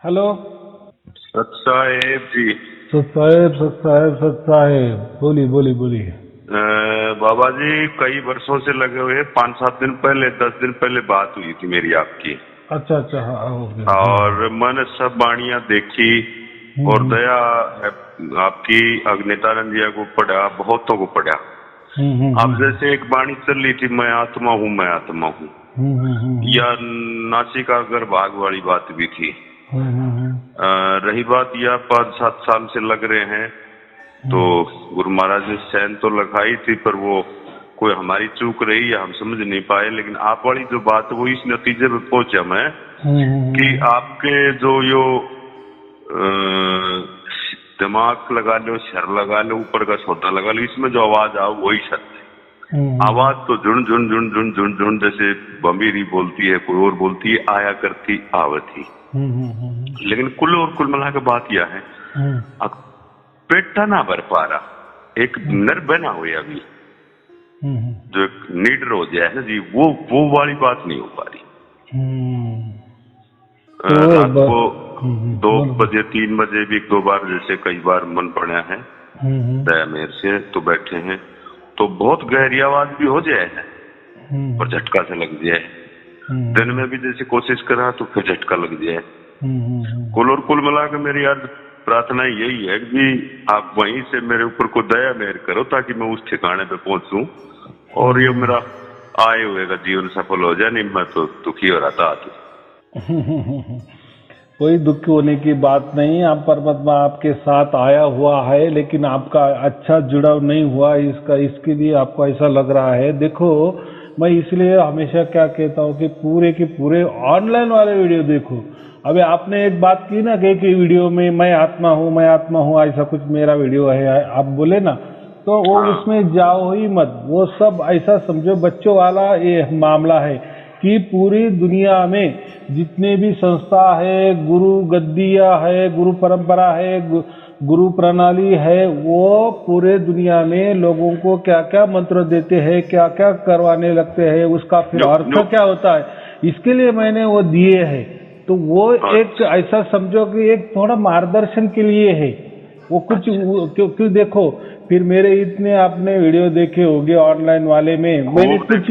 Hello. सत साहेब जी। सत साहेब, बोलिए बोलिए बोलिए। बाबा जी कई वर्षों से लगे हुए, 5-7 दिन पहले 10 दिन पहले बात हुई थी मेरी आपकी। अच्छा अच्छा, हाँ हो गया। और मैंने सब वाणियां देखी और हम्म दया आपकी अग्नितानंद जी को पढ़ा, बहुतों को पढ़ा। हम्म हम्म अब हम्म जैसे एक वाणी चल रही थी, मैं आत्मा हूँ मैं आत्मा हूँ, या नासिका गर्भाग वाली बात भी थी। रही बात यह 5-7 साल से लग रहे हैं, तो गुरु महाराज ने सैन तो लगाई थी, पर वो कोई हमारी चूक रही या हम समझ नहीं पाए। लेकिन आप वाली जो बात, वो इस नतीजे पे पहुंचा मैं कि आपके जो यो दिमाग लगा लो, सर लगा लो, ऊपर का सौदा लगा लो, इसमें जो आवाज आओ वही सत्य है। आवाज तो झुंड झुंड झुंड झुंड झुंड झुंड जैसे बंबीरी बोलती है, कोई और बोलती है, आया करती आवती। लेकिन कुल मिला के बात यह है, अब पेटा ना भर पा रहा, एक नर बना हुआ अभी जो एक नीडर हो जाए ना जी, वो वाली बात नहीं हो पा रही। रात को 2 बजे 3 बजे भी 1-2 बार जैसे कई बार मन पड़ा है दया मेर से, तो बैठे हैं तो बहुत गहरी आवाज भी हो जाए है और झटका से लग जाए। दिन में भी जैसे कोशिश करा तो फिर झटका लग जाए। कुल मिला के मेरी आज प्रार्थना यही है कि आप वहीं से मेरे ऊपर को दया मेहर करो, ताकि मैं उस ठिकाने पे पहुंचूं और ये मेरा आए हुए का जीवन सफल हो जाए। नहीं मैं तो दुखी हो रहा था आज। कोई दुख होने की बात नहीं। आप परमात्मा आपके साथ आया हुआ है, लेकिन आपका अच्छा जुड़ाव नहीं हुआ, इसके लिए आपको ऐसा लग रहा है। देखो, मैं इसलिए हमेशा क्या कहता हूँ कि पूरे के पूरे ऑनलाइन वाले वीडियो देखो। अभी आपने एक बात की ना कि वीडियो में मैं आत्मा हूँ ऐसा कुछ मेरा वीडियो है, आप बोले ना, तो वो हाँ। उसमें जाओ ही मत। वो सब ऐसा समझो बच्चों वाला ये मामला है कि पूरी दुनिया में जितने भी संस्था है, गुरु गद्दिया है, गुरु परंपरा है, गुरु प्रणाली है, वो पूरे दुनिया में लोगों को क्या क्या मंत्र देते हैं, क्या क्या करवाने लगते हैं, उसका फिर अर्थ क्या होता है, इसके लिए मैंने वो दिए हैं। तो वो एक ऐसा समझो कि एक थोड़ा मार्गदर्शन के लिए है वो कुछ। क्यों देखो, फिर मेरे इतने आपने वीडियो देखे होंगे ऑनलाइन वाले में, मैंने कुछ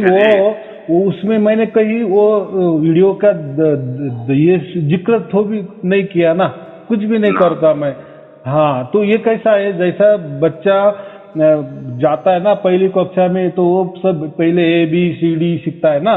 वो उसमें मैंने कहीं वो वीडियो का ये जिक्र तो भी नहीं किया ना, कुछ भी नहीं करता मैं। हाँ, तो ये कैसा है, जैसा बच्चा जाता है ना पहली कक्षा में, तो वो सब पहले ABCD सीखता है ना,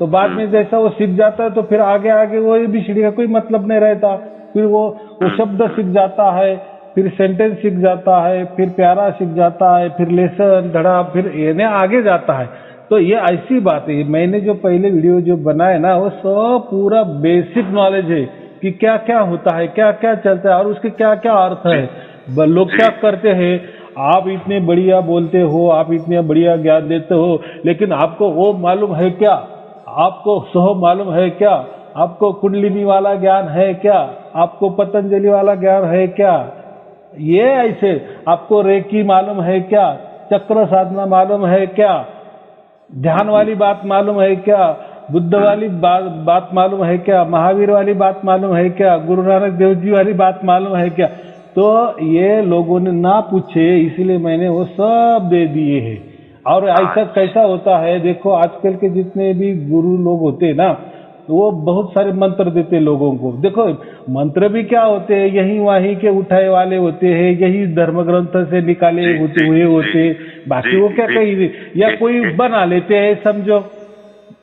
तो बाद में जैसा वो सीख जाता है तो फिर आगे आगे वो ABCD का कोई मतलब नहीं रहता। फिर वो शब्द सीख जाता है, फिर सेंटेंस सीख जाता है, फिर प्यारा सीख जाता है, फिर लेसन धड़ा, फिर ये आगे जाता है। तो ये ऐसी बात है, मैंने जो पहले वीडियो जो बनाए ना, वो सब पूरा बेसिक नॉलेज है कि क्या क्या होता है, क्या क्या चलता है और उसके क्या क्या अर्थ है। लोग क्या करते हैं, आप इतने बढ़िया बोलते हो, आप इतने बढ़िया ज्ञान देते हो, लेकिन आपको वो मालूम है क्या, आपको सो मालूम है क्या, आपको कुंडलिनी वाला ज्ञान है क्या, आपको पतंजलि वाला ज्ञान है क्या, ये ऐसे आपको रेकी मालूम है क्या, चक्र साधना मालूम है क्या, ध्यान वाली बात मालूम है क्या, बुद्ध वाली बात मालूम है क्या, महावीर वाली बात मालूम है क्या, गुरु नानक देव जी वाली बात मालूम है क्या। तो ये लोगों ने ना पूछे, इसलिए मैंने वो सब दे दिए हैं। और ऐसा कैसा होता है, देखो आजकल के जितने भी गुरु लोग होते हैं ना, वो बहुत सारे मंत्र देते लोगों को। देखो मंत्र भी क्या होते हैं, यही वहीं के उठाए वाले होते हैं, यही धर्म ग्रंथ से निकाले हुए होते, बाकी वो क्या कहीं या कोई बना लेते हैं, समझो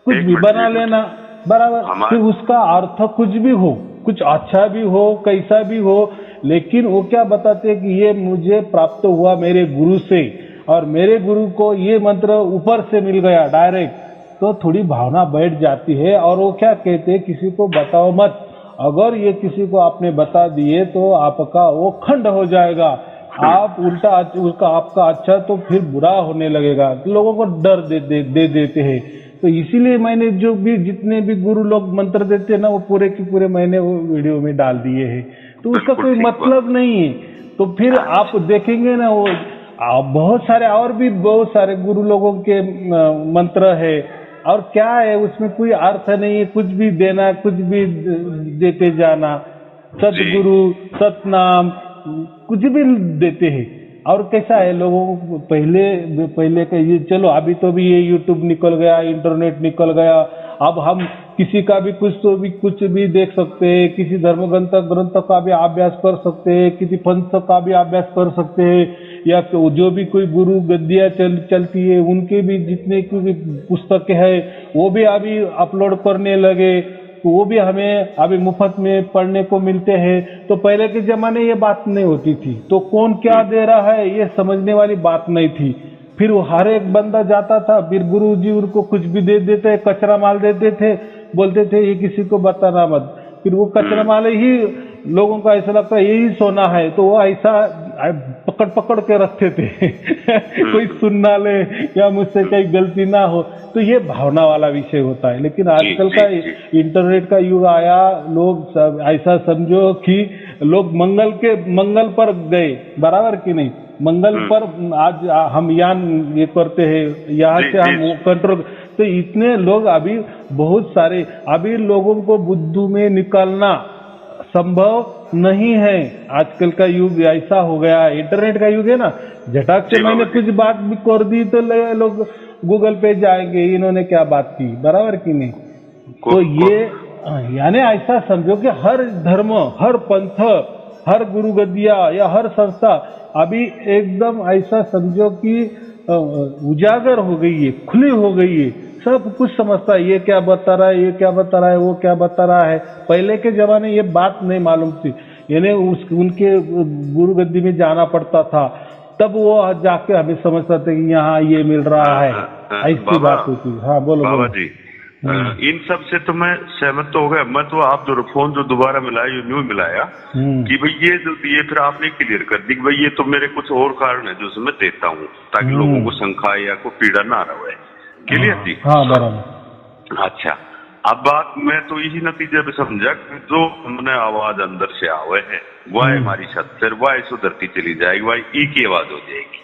कुछ भी बना लेना बराबर। फिर उसका अर्थ कुछ भी हो, कुछ अच्छा भी हो, कैसा भी हो, लेकिन वो क्या बताते हैं कि ये मुझे प्राप्त हुआ मेरे गुरु से, और मेरे गुरु को ये मंत्र ऊपर से मिल गया डायरेक्ट। तो थोड़ी भावना बैठ जाती है। और वो क्या कहते हैं, किसी को बताओ मत। अगर ये किसी को आपने बता दिए तो आपका वो खंड हो जाएगा, आप उल्टा उसका आपका अच्छा तो फिर बुरा होने लगेगा। लोगों को डर दे देते हैं। तो इसीलिए मैंने जो भी जितने भी गुरु लोग मंत्र देते हैं ना, वो पूरे के पूरे मैंने वो वीडियो में डाल दिए हैं। तो उसका कोई मतलब नहीं है। तो फिर आप देखेंगे ना, वो बहुत सारे और भी बहुत सारे गुरु लोगों के मंत्र है, और क्या है उसमें कोई अर्थ नहीं है, कुछ भी देना, कुछ भी देते जाना। सतगुरु, सतनाम, कुछ भी देते हैं। और कैसा है लोगों को पहले का ये, चलो अभी तो भी ये यूट्यूब निकल गया, इंटरनेट निकल गया, अब हम किसी का भी कुछ भी देख सकते हैं, किसी धर्म ग्रंथ का भी अभ्यास कर सकते हैं, किसी पंथ का भी अभ्यास कर सकते हैं, या जो भी कोई गुरु गद्दियाँ चलती है उनके भी जितने की पुस्तकें हैं वो भी अभी अपलोड करने लगे, तो वो भी हमें अभी मुफ्त में पढ़ने को मिलते हैं। तो पहले के जमाने ये बात नहीं होती थी, तो कौन क्या दे रहा है ये समझने वाली बात नहीं थी। फिर वो हर एक बंदा जाता था, फिर गुरु जी उनको कुछ भी दे देते, कचरा माल देते थे, बोलते थे ये किसी को बताना मत। फिर वो कचरा माल ही लोगों को ऐसा लगता है यही सोना है, तो वो ऐसा पकड़ के रखते थे कोई सुन ना ले या मुझसे कहीं गलती ना हो, तो ये भावना वाला विषय होता है। लेकिन आजकल का इंटरनेट का युग आया, लोग सब ऐसा समझो कि लोग मंगल पर गए, बराबर कि नहीं, मंगल पर आज हम यान ये करते हैं, यहाँ से हम कंट्रोल, तो इतने लोग अभी बहुत सारे, अभी लोगों को बुद्धू में निकलना संभव नहीं है। आजकल का युग ऐसा हो गया, इंटरनेट का युग है ना, झटक से मैंने कुछ बात भी कर दी तो लोग गूगल पे जाएंगे इन्होंने क्या बात की, बराबर कि नहीं। तो ये यानी ऐसा समझो कि हर धर्म, हर पंथ, हर गुरु गद्दिया या हर संस्था अभी एकदम ऐसा समझो कि उजागर हो गई है, खुली हो गई है, सब कुछ समझता है, ये क्या बता रहा है, ये क्या बता रहा है, वो क्या बता रहा है। पहले के जमाने ये बात नहीं मालूम थी, यानी उनके गुरु गद्दी में जाना पड़ता था, तब वो जाके हमें समझता था कि यहाँ ये मिल रहा है, ऐसी बात होती। हाँ बोलो बाबा जी। इन सब से तो मैं सहमत तो हो गया। मैं तो आप जो फोन जो दोबारा मिलाया, न्यू मिलाया कि भाई ये फिर आपने क्लियर कर दी कि भाई ये तो मेरे कुछ और कारण है जो मैं देता हूँ ताकि लोगों को शंका या को पीड़ा ना रहे। क्लियर थी? हाँ बराबर। अच्छा, अब बात मैं तो यही नतीजे पे समझा कि जो हमने आवाज अंदर से आवे है वह हमारी छत से वह सुधरती चली जाएगी, वह ई की आवाज हो जाएगी।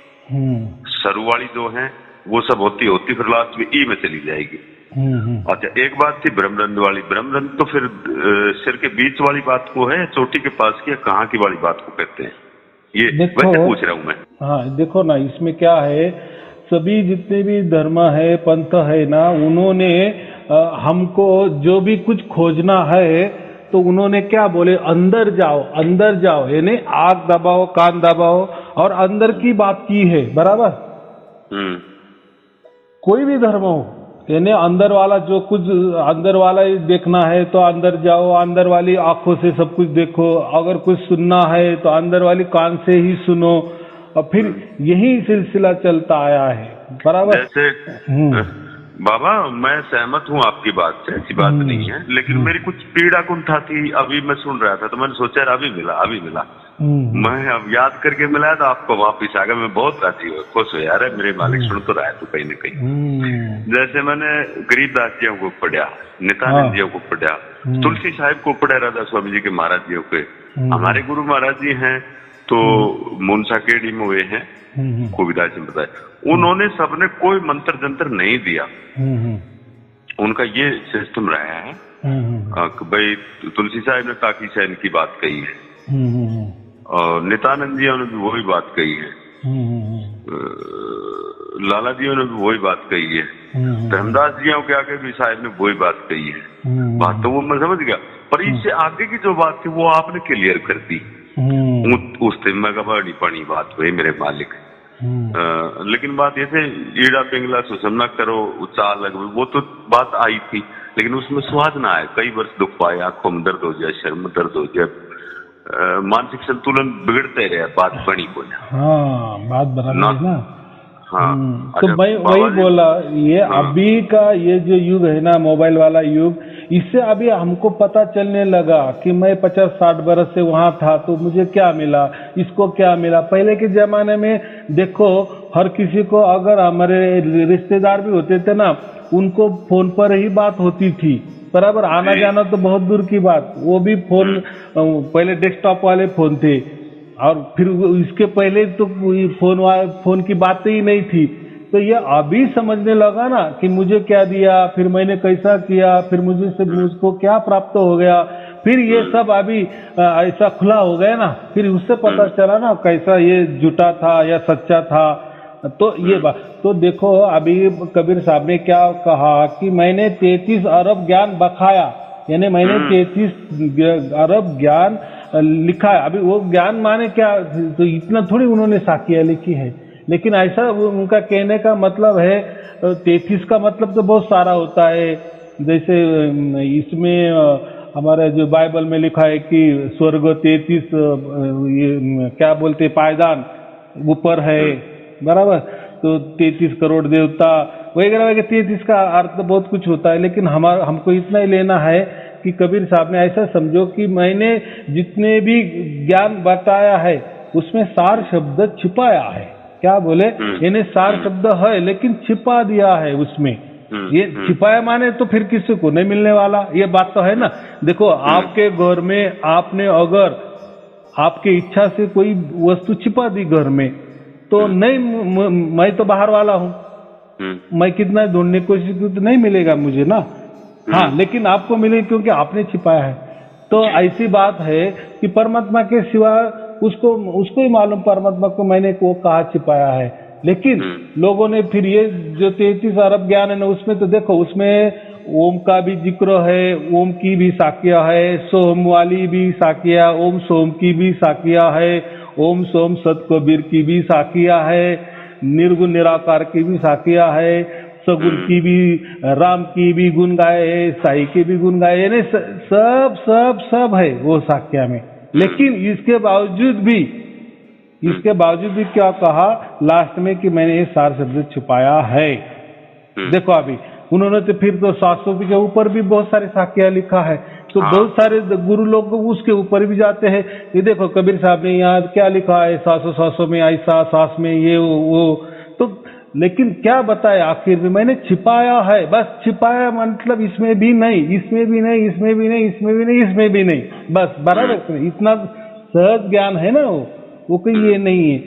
सरू वाली जो है वो सब होती फिर लास्ट में ई में चली जाएगी। अच्छा, एक बात थी ब्रह्मरंध वाली। ब्रह्मरंध तो फिर सिर के बीच वाली बात को है, चोटी के पास की कहाँ की वाली बात को कहते हैं, ये वैसे पूछ रहा हूँ मैं। हाँ देखो ना, इसमें क्या है, सभी जितने भी धर्म है, पंथ है ना, उन्होंने हमको जो भी कुछ खोजना है तो उन्होंने क्या बोले, अंदर जाओ, यानी आग दबाओ, कान दबाओ और अंदर की बात की है, बराबर। कोई भी धर्म हो, यानी अंदर वाला जो कुछ अंदर वाला ही देखना है तो अंदर जाओ, अंदर वाली आंखों से सब कुछ देखो, अगर कुछ सुनना है तो अंदर वाली कान से ही सुनो, और फिर यही सिलसिला चलता आया है, बराबर। जैसे बाबा मैं सहमत हूँ आपकी बात से, ऐसी बात नहीं है, लेकिन मेरी कुछ पीड़ा कुंठा थी, अभी मैं सुन रहा था तो मैंने सोचा अभी मिला मैं अब याद करके मिलाया तो आपको वापिस आ गया। मैं बहुत राजी हुआ, खुश हो यार, मेरे मालिक सुन तो रहा है तो कहीं न कहीं। जैसे मैंने गरीबदास जी को पढ़ा, नित्यानंद जी को पढ़ा, तुलसी साहिब को पढ़ा, राधा स्वामी जी के महाराज जी के, हमारे गुरु महाराज जी हैं तो मुनसा केडी में हुए हैं, कोविदास जी बताए, उन्होंने सबने कोई मंत्र जंत्र नहीं दिया। उनका ये सिस्टम रहा है कि भाई तुलसी साहिब ने ताकि सैन की बात कही है और नित्यानंद जी ने भी वही बात कही है, लाला जी ने भी वही बात कही है, धर्मदास जी के आगे भी साहिब ने वही बात कही है। बात तो वो मैं समझ गया, पर इससे आगे की जो बात थी वो आपने क्लियर कर दी। उस दिन में बड़ी पानी बात हुई मेरे मालिक। लेकिन बात ये थे, ईड़ा पिंगला सुसम न करो, चाल लग, वो तो बात आई थी, लेकिन उसमें स्वाद ना आए। कई वर्ष दुख पाए, आंखों में दर्द हो जाए, शर्म में दर्द हो जाए, मानसिक संतुलन बिगड़ते रहे, बात बनी को ना। हाँ बात बराबर है ना। हाँ तो मैं वही बोला, ये अभी का ये जो युग है ना, मोबाइल वाला युग, इससे अभी हमको पता चलने लगा कि मैं 50-60 बरस से वहां था तो मुझे क्या मिला, इसको क्या मिला। पहले के जमाने में देखो, हर किसी को, अगर हमारे रिश्तेदार भी होते थे ना, उनको फोन पर ही बात होती थी, बराबर। आना जाना तो बहुत दूर की बात, वो भी फोन, पहले डेस्कटॉप वाले फोन थे, और फिर इसके पहले तो फोन की बात ही नहीं थी। तो ये अभी समझने लगा ना कि मुझे क्या दिया, फिर मैंने कैसा किया, फिर मुझको क्या प्राप्त हो गया। फिर ये सब अभी ऐसा खुला हो गया ना, फिर उससे पता चला ना कैसा ये झूठा था या सच्चा था। तो ये बात तो देखो, अभी कबीर साहब ने क्या कहा कि मैंने 33 अरब ज्ञान बखाया, यानी मैंने 33 अरब ज्ञान लिखा है। अभी वो ज्ञान माने क्या, तो इतना थोड़ी उन्होंने साखियां लिखी है, लेकिन ऐसा उनका कहने का मतलब है 33 का मतलब तो बहुत सारा होता है। जैसे इसमें हमारे जो बाइबल में लिखा है कि स्वर्ग 33 ये क्या बोलते पायदान ऊपर है, बराबर, तो 33 करोड़ देवता वगैरह वगैरह, 33 का अर्थ बहुत कुछ होता है। लेकिन हमको इतना ही लेना है कि कबीर साहब ने ऐसा समझो कि मैंने जितने भी ज्ञान बताया है उसमें सार शब्द छिपाया है। क्या बोले, यानी सार शब्द है लेकिन छिपा दिया है उसमें। ये छिपाया माने तो फिर किसी को नहीं मिलने वाला, ये बात तो है ना। देखो, आपके घर में आपने अगर आपके इच्छा से कोई वस्तु छिपा दी घर में, तो नहीं, मैं तो बाहर वाला हूँ, मैं कितना ढूंढने की कोशिश की तो नहीं मिलेगा मुझे ना। हाँ, लेकिन आपको मिले क्योंकि आपने छिपाया है। तो ऐसी बात है कि परमात्मा के सिवा उसको ही मालूम, परमात्मा को मैंने वो कहा छिपाया है। लेकिन लोगों ने फिर ये जो 33 अरब ज्ञान है ना, उसमें तो देखो, उसमें ओम का भी जिक्र है, ओम की भी साकिया है, सोम वाली भी साकिया, ओम सोम की भी साकिया है, ओम सोम सत कबीर की भी साकिया है, निर्गुण निराकार की भी साकिया है, सगुण की भी, राम की भी गुण गाए, साई के भी गुण गाए, यानी सब सब सब है वो साक्या में। लेकिन इसके बावजूद भी क्या कहा लास्ट में कि मैंने ये सार शब्द छुपाया है। देखो, अभी उन्होंने तो फिर तो 700 के ऊपर भी बहुत सारे साक्या लिखा है, तो बहुत सारे गुरु लोग उसके ऊपर भी जाते हैं। ये देखो, कबीर साहब ने यहाँ क्या लिखा है, 700 में ऐसा, 7 में ये वो, तो लेकिन क्या बताया आखिर में, मैंने छिपाया है, बस छिपाया मतलब इसमें भी नहीं, इसमें भी नहीं, इसमें भी नहीं, इसमें भी नहीं, इसमें भी नहीं, बस बराबर। इतना सहज ज्ञान है ना वो कोई ये नहीं है।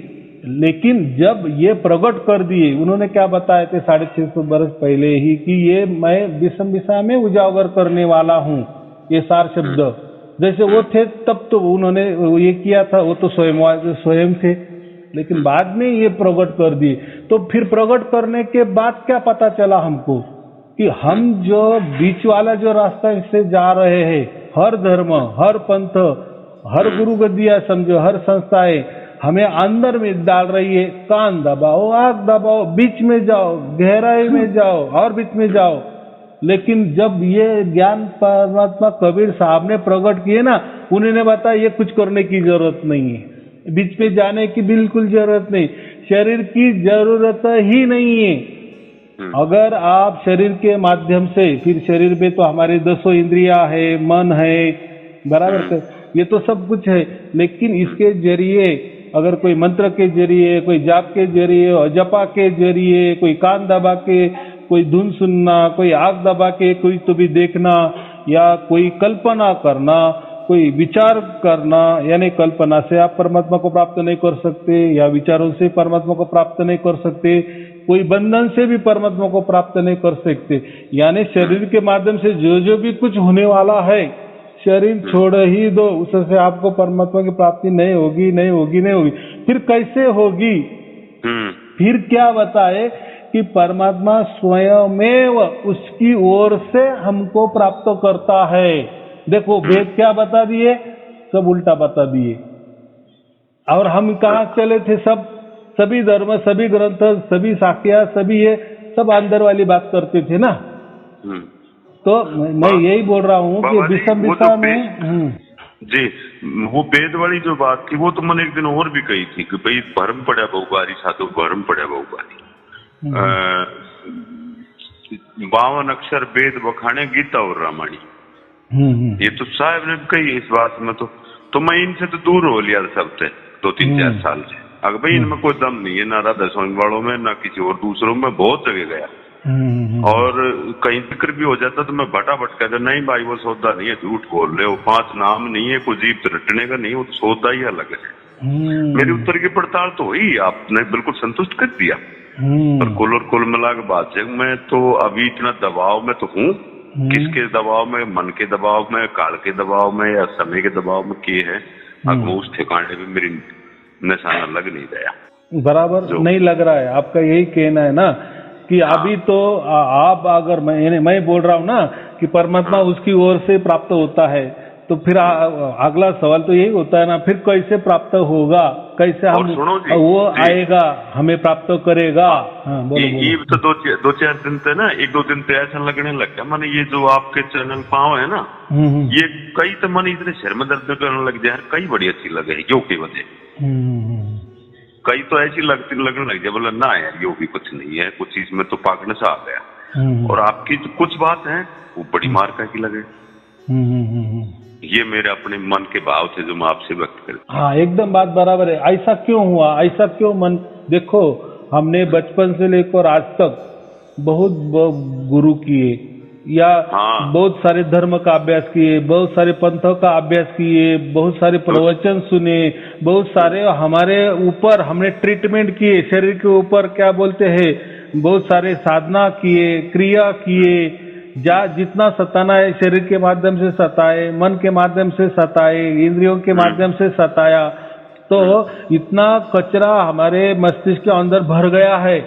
लेकिन जब ये प्रकट कर दिए, उन्होंने क्या बताए थे 650 वर्ष पहले ही कि ये मैं विषम दिशा में उजागर करने वाला हूँ, ये सार शब्द जैसे वो थे तब तो उन्होंने ये किया था, वो तो स्वयं थे, लेकिन बाद में ये प्रकट कर दिए। तो फिर प्रकट करने के बाद क्या पता चला हमको कि हम जो बीच वाला जो रास्ता से जा रहे हैं, हर धर्म, हर पंथ, हर गुरु गद्दिया समझो, हर संस्थाएं हमें अंदर में डाल रही है, कान दबाओ, आंख दबाओ, बीच में जाओ, गहराई में जाओ और बीच में जाओ। लेकिन जब ये ज्ञान परमात्मा कबीर साहब ने प्रकट किए ना, उन्होंने बताया ये कुछ करने की जरूरत नहीं है, बीच में जाने की बिल्कुल जरूरत नहीं, शरीर की जरूरत ही नहीं है। अगर आप शरीर के माध्यम से, फिर शरीर में तो हमारे 10 इंद्रियां है, मन है, बराबर, ये तो सब कुछ है। लेकिन इसके जरिए अगर कोई मंत्र के जरिए, कोई जाप के जरिए और जपा के जरिए, कोई कान दबा के कोई धुन सुनना, कोई आंख दबा के कोई तो भी देखना, या कोई कल्पना करना, कोई विचार करना, यानी कल्पना से आप परमात्मा को प्राप्त नहीं कर सकते, या विचारों से परमात्मा को प्राप्त नहीं कर सकते, कोई बंधन से भी परमात्मा को प्राप्त नहीं कर सकते। यानी शरीर के माध्यम से जो भी कुछ होने वाला है, शरीर छोड़ ही दो, उससे आपको परमात्मा की प्राप्ति नहीं होगी, नहीं होगी, नहीं होगी। फिर कैसे होगी? फिर क्या बताए कि परमात्मा स्वयमेव उसकी ओर से हमको प्राप्त करता है। देखो, वेद क्या बता दिए, सब उल्टा बता दिए। और हम कहाँ चले थे, सभी धर्म, सभी ग्रंथ, सभी साक्ष्य, सभी ये सब अंदर वाली बात करते थे ना। तो मैं यही बोल रहा हूँ कि विषम दिशा में जी, वो वेद वाली जो बात थी वो तो मैंने एक दिन और भी कही थी कि भाई भरम पड़ा बहुकारी साधु, भरम पड़ा बहुकारी। 52 अक्षर वेद बखाने गीता और रामायणी, ये तो साहब ने कही इस बात में। तो मैं इनसे तो दूर हो लिया सबसे 2-3-4 साल से। अगर भाई इनमें कोई दम नहीं है, ना राधा स्वामी वालों में, ना किसी और दूसरों में, बहुत जगह गया और कहीं जिक्र भी हो जाता तो मैं भटाभट कहता नहीं भाई वो सौदा नहीं है, झूठ बोल रहे हो, 5 नाम नहीं है, कोई जीप रटने का नहीं, वो तो सौदा ही अलग है। मेरी उत्तर की पड़ताल तो हुई, आपने बिल्कुल संतुष्ट कर दिया। और कुल मिला के बात है, मैं तो अभी इतना दबाव में तो हूँ किसके दबाव में, मन के दबाव में, काल के दबाव में या समय के दबाव में किए है, अब उस ठिकाने में मेरी निशाना लग नहीं गया। बराबर नहीं लग रहा है, आपका यही कहना है ना कि अभी तो आप अगर मैं बोल रहा हूँ ना कि परमात्मा उसकी ओर से प्राप्त होता है, तो फिर अगला सवाल तो यही होता है ना, फिर कैसे प्राप्त होगा, कैसे हम वो आएगा हमें प्राप्त करेगा। हाँ, बोलो, ये तो दो चार दिन थे ना, एक दो दिन तो ऐसा लगने लग गया माने ये जो आपके चैनल पाँव है ना, ये कई तो मन इतने शर्म दर्द करने लग जाए, कई बड़ी अच्छी लगे योग की वजह, कई तो ऐसी लगने लग जाए बोला ना यार योग भी कुछ नहीं है, कुछ इसमें तो पागने से आ गया। और आपकी जो कुछ बात है वो बड़ी मार की लगे। ये मेरे अपने मन के भाव थे जो मैं आपसे व्यक्त कर। हाँ, एकदम बात बराबर है। ऐसा क्यों हुआ, ऐसा क्यों मन, देखो हमने बचपन से लेकर आज तक बहुत गुरु किए या बहुत सारे धर्म का अभ्यास किए, बहुत सारे पंथों का अभ्यास किए, बहुत सारे प्रवचन सुने, बहुत सारे हमारे ऊपर हमने ट्रीटमेंट किए, शरीर के ऊपर क्या बोलते हैं, बहुत सारे साधना किए, क्रिया किए, जितना सताना है शरीर के माध्यम से सताए, मन के माध्यम से सताए, इंद्रियों के माध्यम से सताया, तो इतना कचरा हमारे मस्तिष्क के अंदर भर गया है।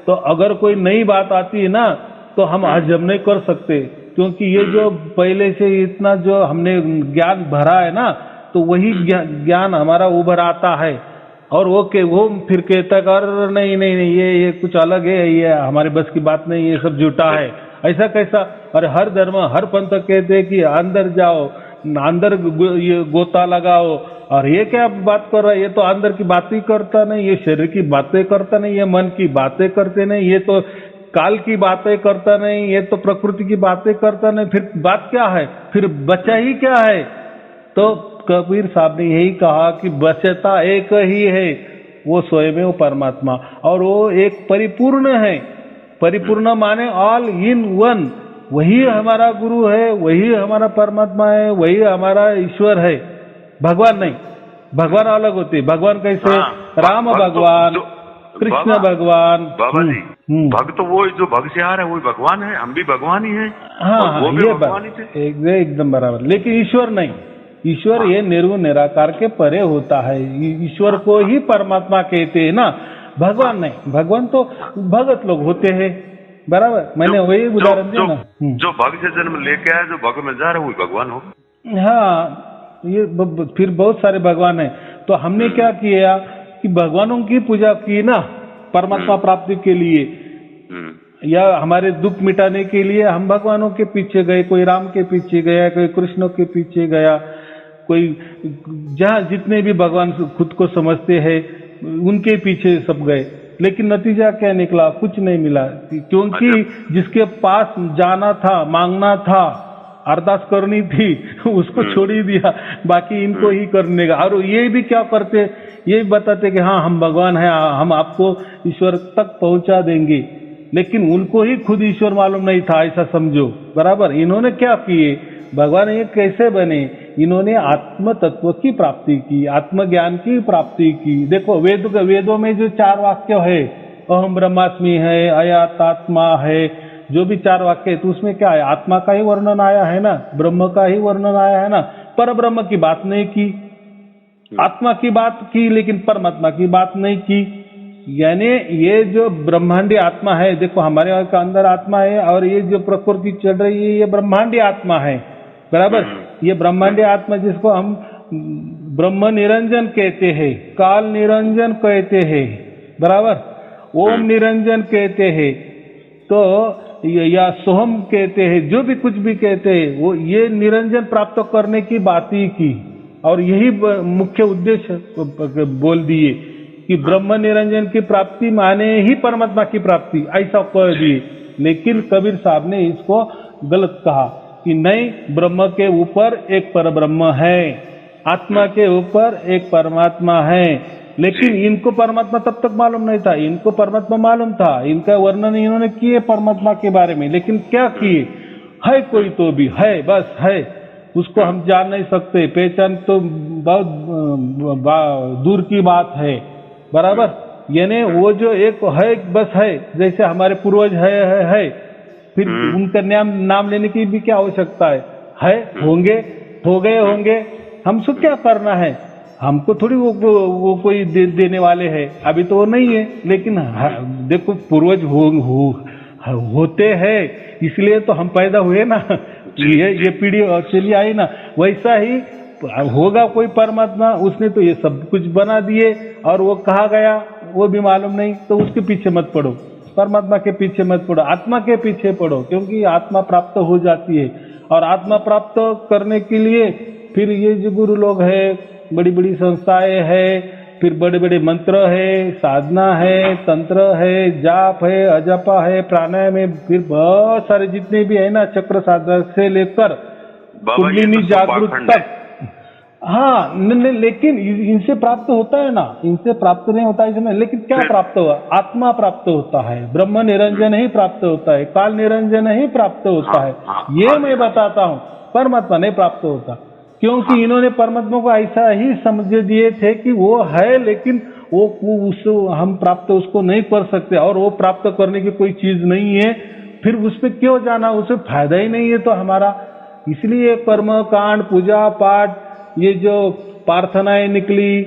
तो अगर कोई नई बात आती है ना तो हम हजम नहीं कर सकते, क्योंकि ये जो पहले से इतना जो हमने ज्ञान भरा है ना, तो वही ज्ञान हमारा उभर आता है और वो फिर कहता कर नहीं नहीं नहीं ये कुछ अलग है, ये हमारे बस की बात नहीं, ये सब झूठा है, ऐसा कैसा। और हर धर्म हर पंथ कहते हैं कि अंदर जाओ, अंदर ये गोता लगाओ, और ये क्या बात कर रहा है, ये तो अंदर की बातें करता नहीं, ये शरीर की बातें करता नहीं, ये मन की बातें करते नहीं, ये तो काल की बातें करता नहीं, ये तो प्रकृति की बातें करता नहीं, फिर बात क्या है, फिर बचा ही क्या है। तो कबीर साहब ने यही कहा कि बचता एक ही है, वो स्वयं परमात्मा, और वो एक परिपूर्ण है। परिपूर्ण माने ऑल इन वन, वही हमारा गुरु है, वही हमारा परमात्मा है, वही हमारा ईश्वर है। भगवान नहीं, भगवान अलग होते, भगवान कैसे, राम भगवान, कृष्ण भगवान, बाबा जी भक्त तो वो जो भक्त से आ रहा है वही भगवान है, हम भी भगवान ही हैं। हाँ, वो भी भगवान ही थे, एकदम बराबर। लेकिन ईश्वर नहीं, ईश्वर ये निर्गुण निराकार के परे होता है, ईश्वर को ही परमात्मा कहते हैं ना, भगवान नहीं। भगवान तो भगत लोग होते हैं, बराबर, मैंने वही उदाहरण दिया ना। जो भक्त से जन्म लेके आया, जो भगत में जा रहा है वही भगवान हो। हाँ, ये फिर बहुत सारे भगवान हैं। तो हमने क्या किया कि भगवानों की पूजा की ना परमात्मा प्राप्ति के लिए, या हमारे दुख मिटाने के लिए हम भगवानों के पीछे गए, कोई राम के पीछे गया, कोई कृष्ण के पीछे गया, कोई जहाँ जितने भी भगवान खुद को समझते हैं उनके पीछे सब गए। लेकिन नतीजा क्या निकला, कुछ नहीं मिला, क्योंकि जिसके पास जाना था, मांगना था, अरदास करनी थी, उसको छोड़ ही दिया, बाकी इनको ही करने का। और ये भी क्या करते, ये भी बताते कि हाँ हम भगवान हैं, हम आपको ईश्वर तक पहुंचा देंगे, लेकिन उनको ही खुद ईश्वर मालूम नहीं था, ऐसा समझो, बराबर। इन्होंने क्या किए, भगवान ये कैसे बने, इन्होंने आत्म तत्व की प्राप्ति की, आत्मज्ञान की प्राप्ति की। देखो वेदों में जो 4 वाक्य है, अहम ब्रह्मास्मि है, अयातात्मा है, जो भी 4 वाक्य है, तो उसमें क्या है, आत्मा का ही वर्णन आया है ना, ब्रह्म का ही वर्णन आया है ना, पर ब्रह्म की बात नहीं की, आत्मा की बात की, लेकिन परमात्मा की बात नहीं की। यानी ये जो ब्रह्मांडी आत्मा है, देखो हमारे अंदर आत्मा है, और ये जो प्रकृति चल रही है ये ब्रह्मांडी आत्मा है, बराबर। ये ब्रह्मांडी आत्मा जिसको हम ब्रह्म निरंजन कहते हैं, काल निरंजन कहते हैं, बराबर, ओम निरंजन कहते हैं, तो या सोहम कहते हैं, जो भी कुछ भी कहते हैं, वो ये निरंजन प्राप्त करने की बात ही की, और यही मुख्य उद्देश्य बोल दिए कि ब्रह्म निरंजन की प्राप्ति माने ही परमात्मा की प्राप्ति, ऐसा कह दिए। लेकिन कबीर साहब ने इसको गलत कहा कि नहीं, ब्रह्म के ऊपर एक परब्रह्म है, आत्मा के ऊपर एक परमात्मा है। लेकिन इनको परमात्मा तब तक मालूम नहीं था, इनको परमात्मा मालूम था, इनका वर्णन इन्होंने किए परमात्मा के बारे में, लेकिन क्या किए, है कोई तो भी है, बस है, उसको हम जान नहीं सकते, पहचान तो बहुत दूर की बात है, बराबर। यानी वो जो एक है बस है, जैसे हमारे पूर्वज है, फिर उनका नाम लेने की भी क्या आवश्यकता है? होंगे, हो गए होंगे, हमसे क्या करना है? हमको थोड़ी वो कोई देने वाले हैं, अभी तो वो नहीं है। लेकिन देखो पूर्वज होते हैं, इसलिए तो हम पैदा हुए ना, ये पीढ़ी चली आई ना। वैसा ही होगा कोई परमात्मा, उसने तो ये सब कुछ बना दिए और वो कहा गया वो भी मालूम नहीं, तो उसके पीछे मत पड़ो, परमात्मा के पीछे मत पड़ो, आत्मा के पीछे पड़ो, क्योंकि आत्मा प्राप्त हो जाती है। और आत्मा प्राप्त करने के लिए फिर ये जो गुरु लोग हैं, बड़ी बड़ी संस्थाएं हैं, फिर बड़े बड़े मंत्र है, साधना है, तंत्र है, जाप है, अजपा है, प्राणायाम है, फिर बहुत सारे जितने भी है ना, चक्र साधक से लेकर कुंडलिनी जागृत तक। हाँ नहीं, लेकिन इनसे प्राप्त होता है ना, इनसे प्राप्त नहीं होता इसमें। लेकिन क्या प्राप्त हुआ? आत्मा प्राप्त होता है, ब्रह्म निरंजन ही प्राप्त होता है, काल निरंजन ही प्राप्त होता है। ये मैं बताता हूँ, परमात्मा नहीं प्राप्त होता, क्योंकि इन्होंने परमात्मा को ऐसा ही समझ दिए थे कि वो है, लेकिन वो उसको हम प्राप्त उसको नहीं कर सकते, और वो प्राप्त करने की कोई चीज नहीं है। फिर उस पर क्यों जाना? उससे फायदा ही नहीं है तो हमारा। इसलिए कर्म कांड, पूजा पाठ, ये जो प्रार्थनाएं निकली,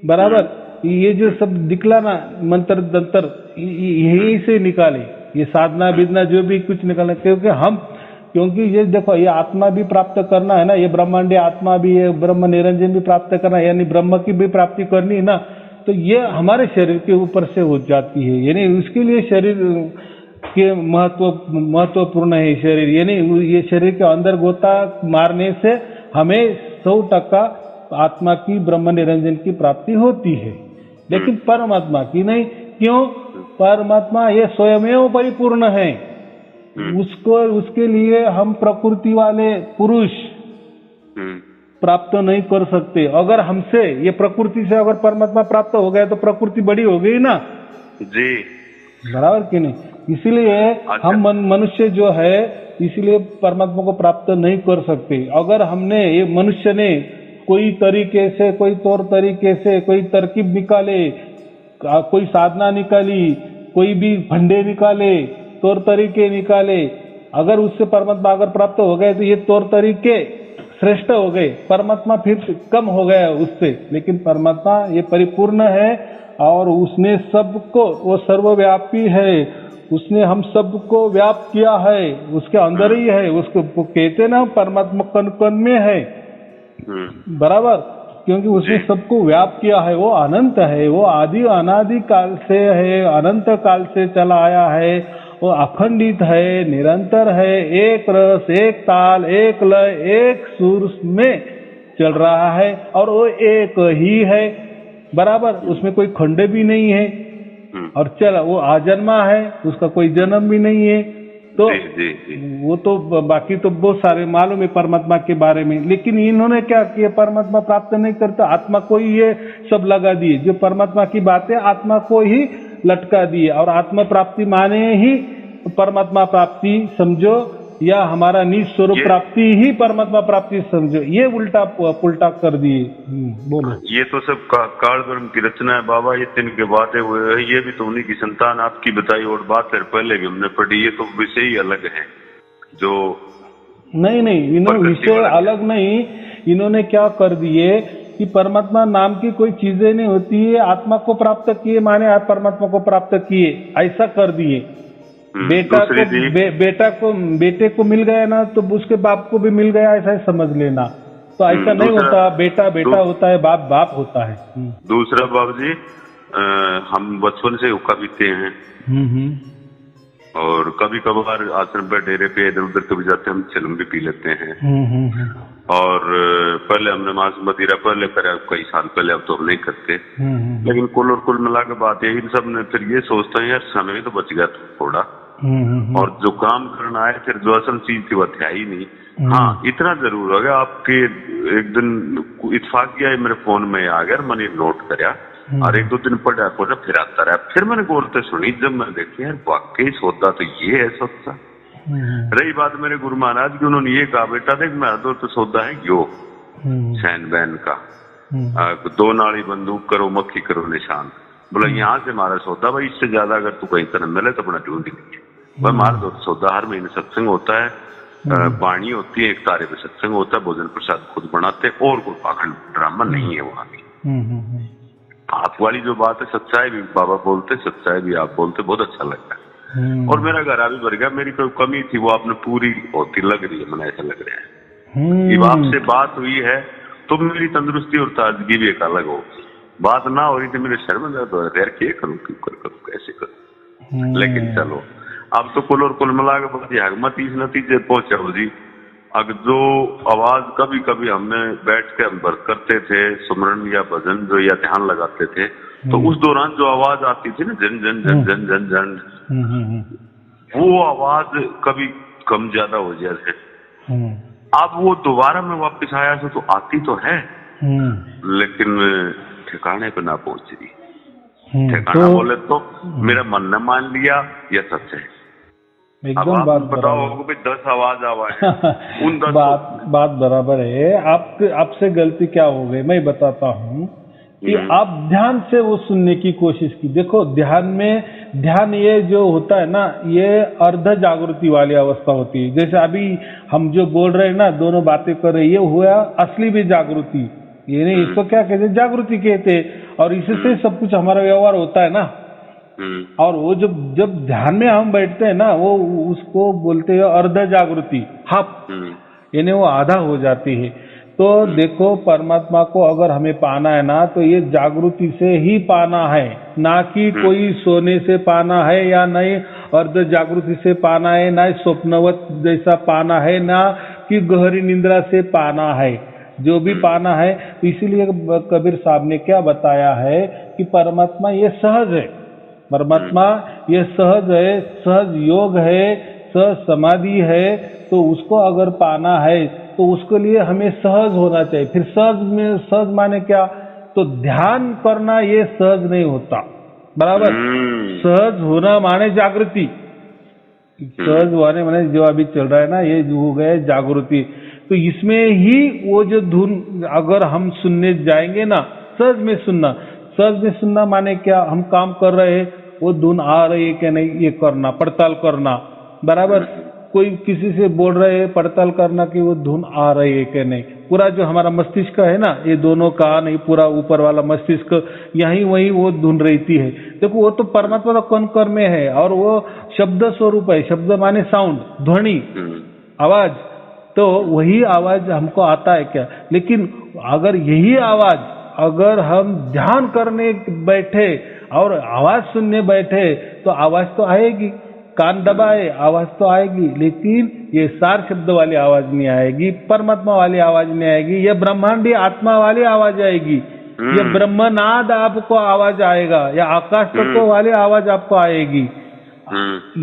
बराबर, ये जो सब निकला ना, मंत्र दंतर, यही से निकाले, ये साधना विधना जो भी कुछ निकाले। क्योंकि ये देखो, ये आत्मा भी प्राप्त करना है ना, ये ब्रह्मांडीय आत्मा भी है, ब्रह्म निरंजन भी प्राप्त करना है, यानी ब्रह्म की भी प्राप्ति करनी है ना, तो ये हमारे शरीर के ऊपर से हो जाती है। यानी उसके लिए शरीर के महत्वपूर्ण है शरीर, यानी ये शरीर के अंदर गोता मारने से हमें 100% आत्मा की, ब्रह्म निरंजन की प्राप्ति होती है, लेकिन परमात्मा की नहीं। क्यों? परमात्मा ये स्वयमेव परिपूर्ण है, उसके लिए हम प्रकृति वाले पुरुष प्राप्त नहीं कर सकते। अगर हमसे ये प्रकृति से अगर परमात्मा प्राप्त हो गया तो प्रकृति बड़ी हो गई ना जी, बराबर कि नहीं? इसलिए हम मनुष्य जो है, इसलिए परमात्मा को प्राप्त नहीं कर सकते। अगर हमने, ये मनुष्य ने कोई तरीके से, कोई तौर तरीके से, कोई तरकीब निकाले, कोई साधना निकाली, कोई भी फंडे निकाले, तौर तरीके निकाले, अगर उससे परमात्मा अगर प्राप्त हो गए तो ये तौर तरीके श्रेष्ठ हो गए, परमात्मा फिर कम हो गया उससे। लेकिन परमात्मा ये परिपूर्ण है और उसने सबको, वो सर्वव्यापी है, उसने हम सबको व्याप्त किया है, उसके अंदर ही है। उसको कहते ना, परमात्मा कण कण में है, बराबर, क्योंकि उसने सबको व्याप्त किया है। वो अनंत है, वो आदि अनादि काल से है, अनंत काल से चला आया है, वो अखंडित है, निरंतर है, एक रस, एक ताल, एक लय, एक सुर में चल रहा है, और वो एक ही है, बराबर, उसमें कोई खंड भी नहीं है, और चल वो आजन्मा है, उसका कोई जन्म भी नहीं है। तो वो तो बाकी तो बहुत सारे मालूम है परमात्मा के बारे में। लेकिन इन्होंने क्या किया? परमात्मा प्राप्त नहीं करता, आत्मा को ही ये सब लगा दिए, जो परमात्मा की बातें आत्मा को ही लटका दिए, और आत्मा प्राप्ति माने ही परमात्मा प्राप्ति समझो, या हमारा निज स्वरूप प्राप्ति ही परमात्मा प्राप्ति समझो। ये उल्टा पुल्टा कर दिए। बोलो। ये तो सब काल ब्रह्म की रचना है बाबा, ये तीन के बातें हुए हैं, ये भी तो उन्हीं की संतान आपकी बताई और बात है, पहले भी हमने पढ़ी। ये तो विषय ही अलग है जो नहीं, इन्होंने विषय अलग नहीं, इन्होंने क्या कर दिए कि परमात्मा नाम की कोई चीजें नहीं होती है, आत्मा को प्राप्त किए माने आप परमात्मा को प्राप्त किए, ऐसा कर दिए। बेटे को मिल गया ना तो उसके बाप को भी मिल गया, ऐसा समझ लेना। तो ऐसा नहीं होता, बेटा बेटा होता है, बाप बाप होता है। दूसरा बाबू जी, हम बचपन से हुक्का पीते हैं, और कभी कभार आश्रम पे, डेरे पे, इधर उधर कभी जाते हैं, हम चिलम भी पी लेते हैं। और पहले हमने मांस मदिरा पहले करा, कई साल पहले, अब तो हम नहीं करते। लेकिन कुल और कुल मिला के बात है, इन सब ने फिर ये सोचता है यार समय तो बच गया थोड़ा, और जो काम करना है फिर जो असल चीज थी वो था ही नहीं। हाँ, इतना जरूर हो गया, आपके एक दिन इत्तेफाक किया, मेरे फोन में आ गया, मैंने नोट कराया, और एक दो दिन पढ़ा पढ़ा फिर आता रहा। फिर मैंने गौरते सुनी, जब मैंने देखी यार वाकई सोचा तो ये है सोचा। रही बात मेरे गुरु महाराज की, उन्होंने ये कहा, बेटा देख मैं तो सौदा है यो सैन बैन का, 2 नाली बंदूक करो, मक्खी करो निशान। बोला यहाँ से हमारा सौदा भाई, इससे ज्यादा अगर तू कहीं तरह मिले तो अपना ढूंढ लीजिए। वह हमारा तो सौदा हर महीने सत्संग होता है, वाणी होती है, एक तारे पे सत्संग होता है, भोजन प्रसाद खुद बनाते, और कोई पाखंड ड्रामा नहीं है वहाँ की। आप वाली जो बात है, सच्चाई भी बाबा बोलते, सच्चाई भी आप बोलते, बहुत अच्छा लगता है। और मेरा घर अभी भर गया, मेरी कोई कमी थी वो आपने पूरी होती लग रही है, मैंने ऐसा लग रहा है। जब आपसे बात हुई है तो मेरी तंदुरुस्ती और ताजगी भी एक अलग हो। बात ना हो रही थी, मेरे शर्म में दर्द हो रहा था, यार क्या करूँ, क्यों करूँ, कैसे करूँ। लेकिन चलो, अब तो कुल और कुल मिला के बहुत हिम्मत इस नतीजे पहुंचा हो जी। अब जो आवाज कभी कभी हमने बैठ के हम करते थे सुमरन या भजन जो या ध्यान लगाते थे, तो उस दौरान जो आवाज आती थी ना, जन जन जन जन जन जन, वो आवाज कभी कम ज्यादा हो जाए। अब वो दोबारा में वापस आया तो आती तो है, लेकिन ठिकाने पे ना पहुंच रही। ठिकाना बोले तो मेरा मन ने मान लिया या सच है। एकदम बात बताओ कि 10 आवाज आवा है उन 10 बात बराबर है। आपसे गलती क्या हो गई मैं बताता हूँ कि आप ध्यान से वो सुनने की कोशिश की। देखो ध्यान ये जो होता है ना, ये अर्ध जागृति वाली अवस्था होती है। जैसे अभी हम जो बोल रहे हैं ना, दोनों बातें कर रहे, ये हुआ असली भी जागृति। ये नहीं, इसको क्या कहते, जागृति कहते। और इससे सब कुछ हमारा व्यवहार होता है ना। और वो जब ध्यान में हम बैठते हैं ना, वो उसको बोलते हैं अर्ध जागृति, हप, यानी वो आधा हो जाती है। तो देखो, परमात्मा को अगर हमें पाना है ना, तो ये जागृति से ही पाना है, ना कि कोई सोने से पाना है, या नहीं अर्ध जागृति से पाना है, ना स्वप्नवत जैसा पाना है, ना कि गहरी निंद्रा से पाना है। जो भी पाना है, इसीलिए कबीर साहब ने क्या बताया है कि परमात्मा ये सहज है, परमात्मा ये सहज है, सहज योग है, सहज समाधि है। तो उसको अगर पाना है तो उसके लिए हमें सहज होना चाहिए। फिर सहज माने क्या, तो ध्यान करना ये सहज नहीं होता, बराबर। सहज होना माने जागृति, सहज होने माने जो अभी चल रहा है ना, ये जो हो गए जागृति। तो इसमें ही वो जो धुन अगर हम सुनने जाएंगे ना, सहज में सुनना माने क्या, हम काम कर रहे हैं, वो धुन आ रही है कि नहीं, ये करना, पड़ताल करना, बराबर। कोई किसी से बोल रहे हैं, पड़ताल करना कि वो धुन आ रही है कि नहीं। पूरा जो हमारा मस्तिष्क है ना, ये दोनों कान, ये पूरा ऊपर वाला मस्तिष्क, यहीं वहीं वो धुन रहती है। देखो, वो तो परमात्मा का कौन कर में है, और वो शब्द स्वरूप है। शब्द माने साउंड, ध्वनि, आवाज। तो वही आवाज हमको आता है क्या। लेकिन अगर यही आवाज अगर हम ध्यान करने बैठे और आवाज सुनने बैठे, तो आवाज तो आएगी, कान दबाए आवाज तो आएगी, लेकिन ये सार शब्द वाली आवाज नहीं आएगी, परमात्मा वाली आवाज नहीं आएगी, ये ब्रह्मांडी आत्मा वाली आवाज आएगी, ये ब्रह्मनाद आपको आवाज आएगा, या आकाश तत्व वाली आवाज आपको आएगी,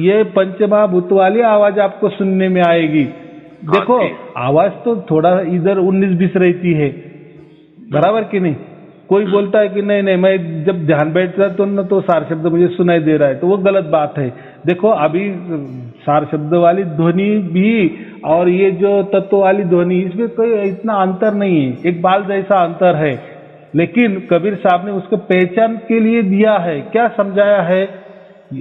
ये पंचमहाभूत वाली आवाज आपको सुनने में आएगी। देखो, आवाज तो थोड़ा इधर 19-20 रहती है, बराबर कि नहीं। कोई बोलता है कि नहीं मैं जब ध्यान बैठता तो सार शब्द मुझे सुनाई दे रहा है, तो वो गलत बात है। देखो, अभी सार शब्द वाली ध्वनि भी और ये जो तत्व वाली ध्वनि, इसमें कोई इतना अंतर नहीं है, एक बाल जैसा अंतर है। लेकिन कबीर साहब ने उसको पहचान के लिए दिया है, क्या समझाया है,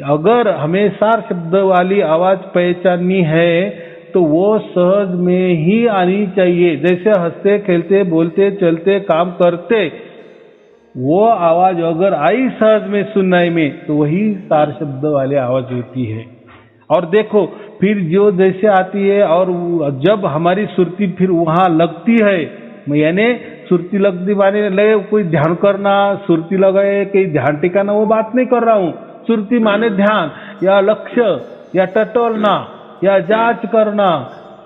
अगर हमें सार शब्द वाली आवाज पहचाननी है तो वो सहज में ही आनी चाहिए। जैसे हंसते खेलते बोलते चलते काम करते, वो आवाज अगर आई सहज में सुनने में, तो वही सार शब्द वाली आवाज होती है। और देखो, फिर जो जैसे आती है, और जब हमारी सुरती फिर वहां लगती है, यानी सुरती लगती माने लगे कोई ध्यान करना, सुरती लगाए कहीं ध्यान टिकाना, वो बात नहीं कर रहा हूँ। सुरती माने ध्यान या लक्ष्य या टटोलना या जांच करना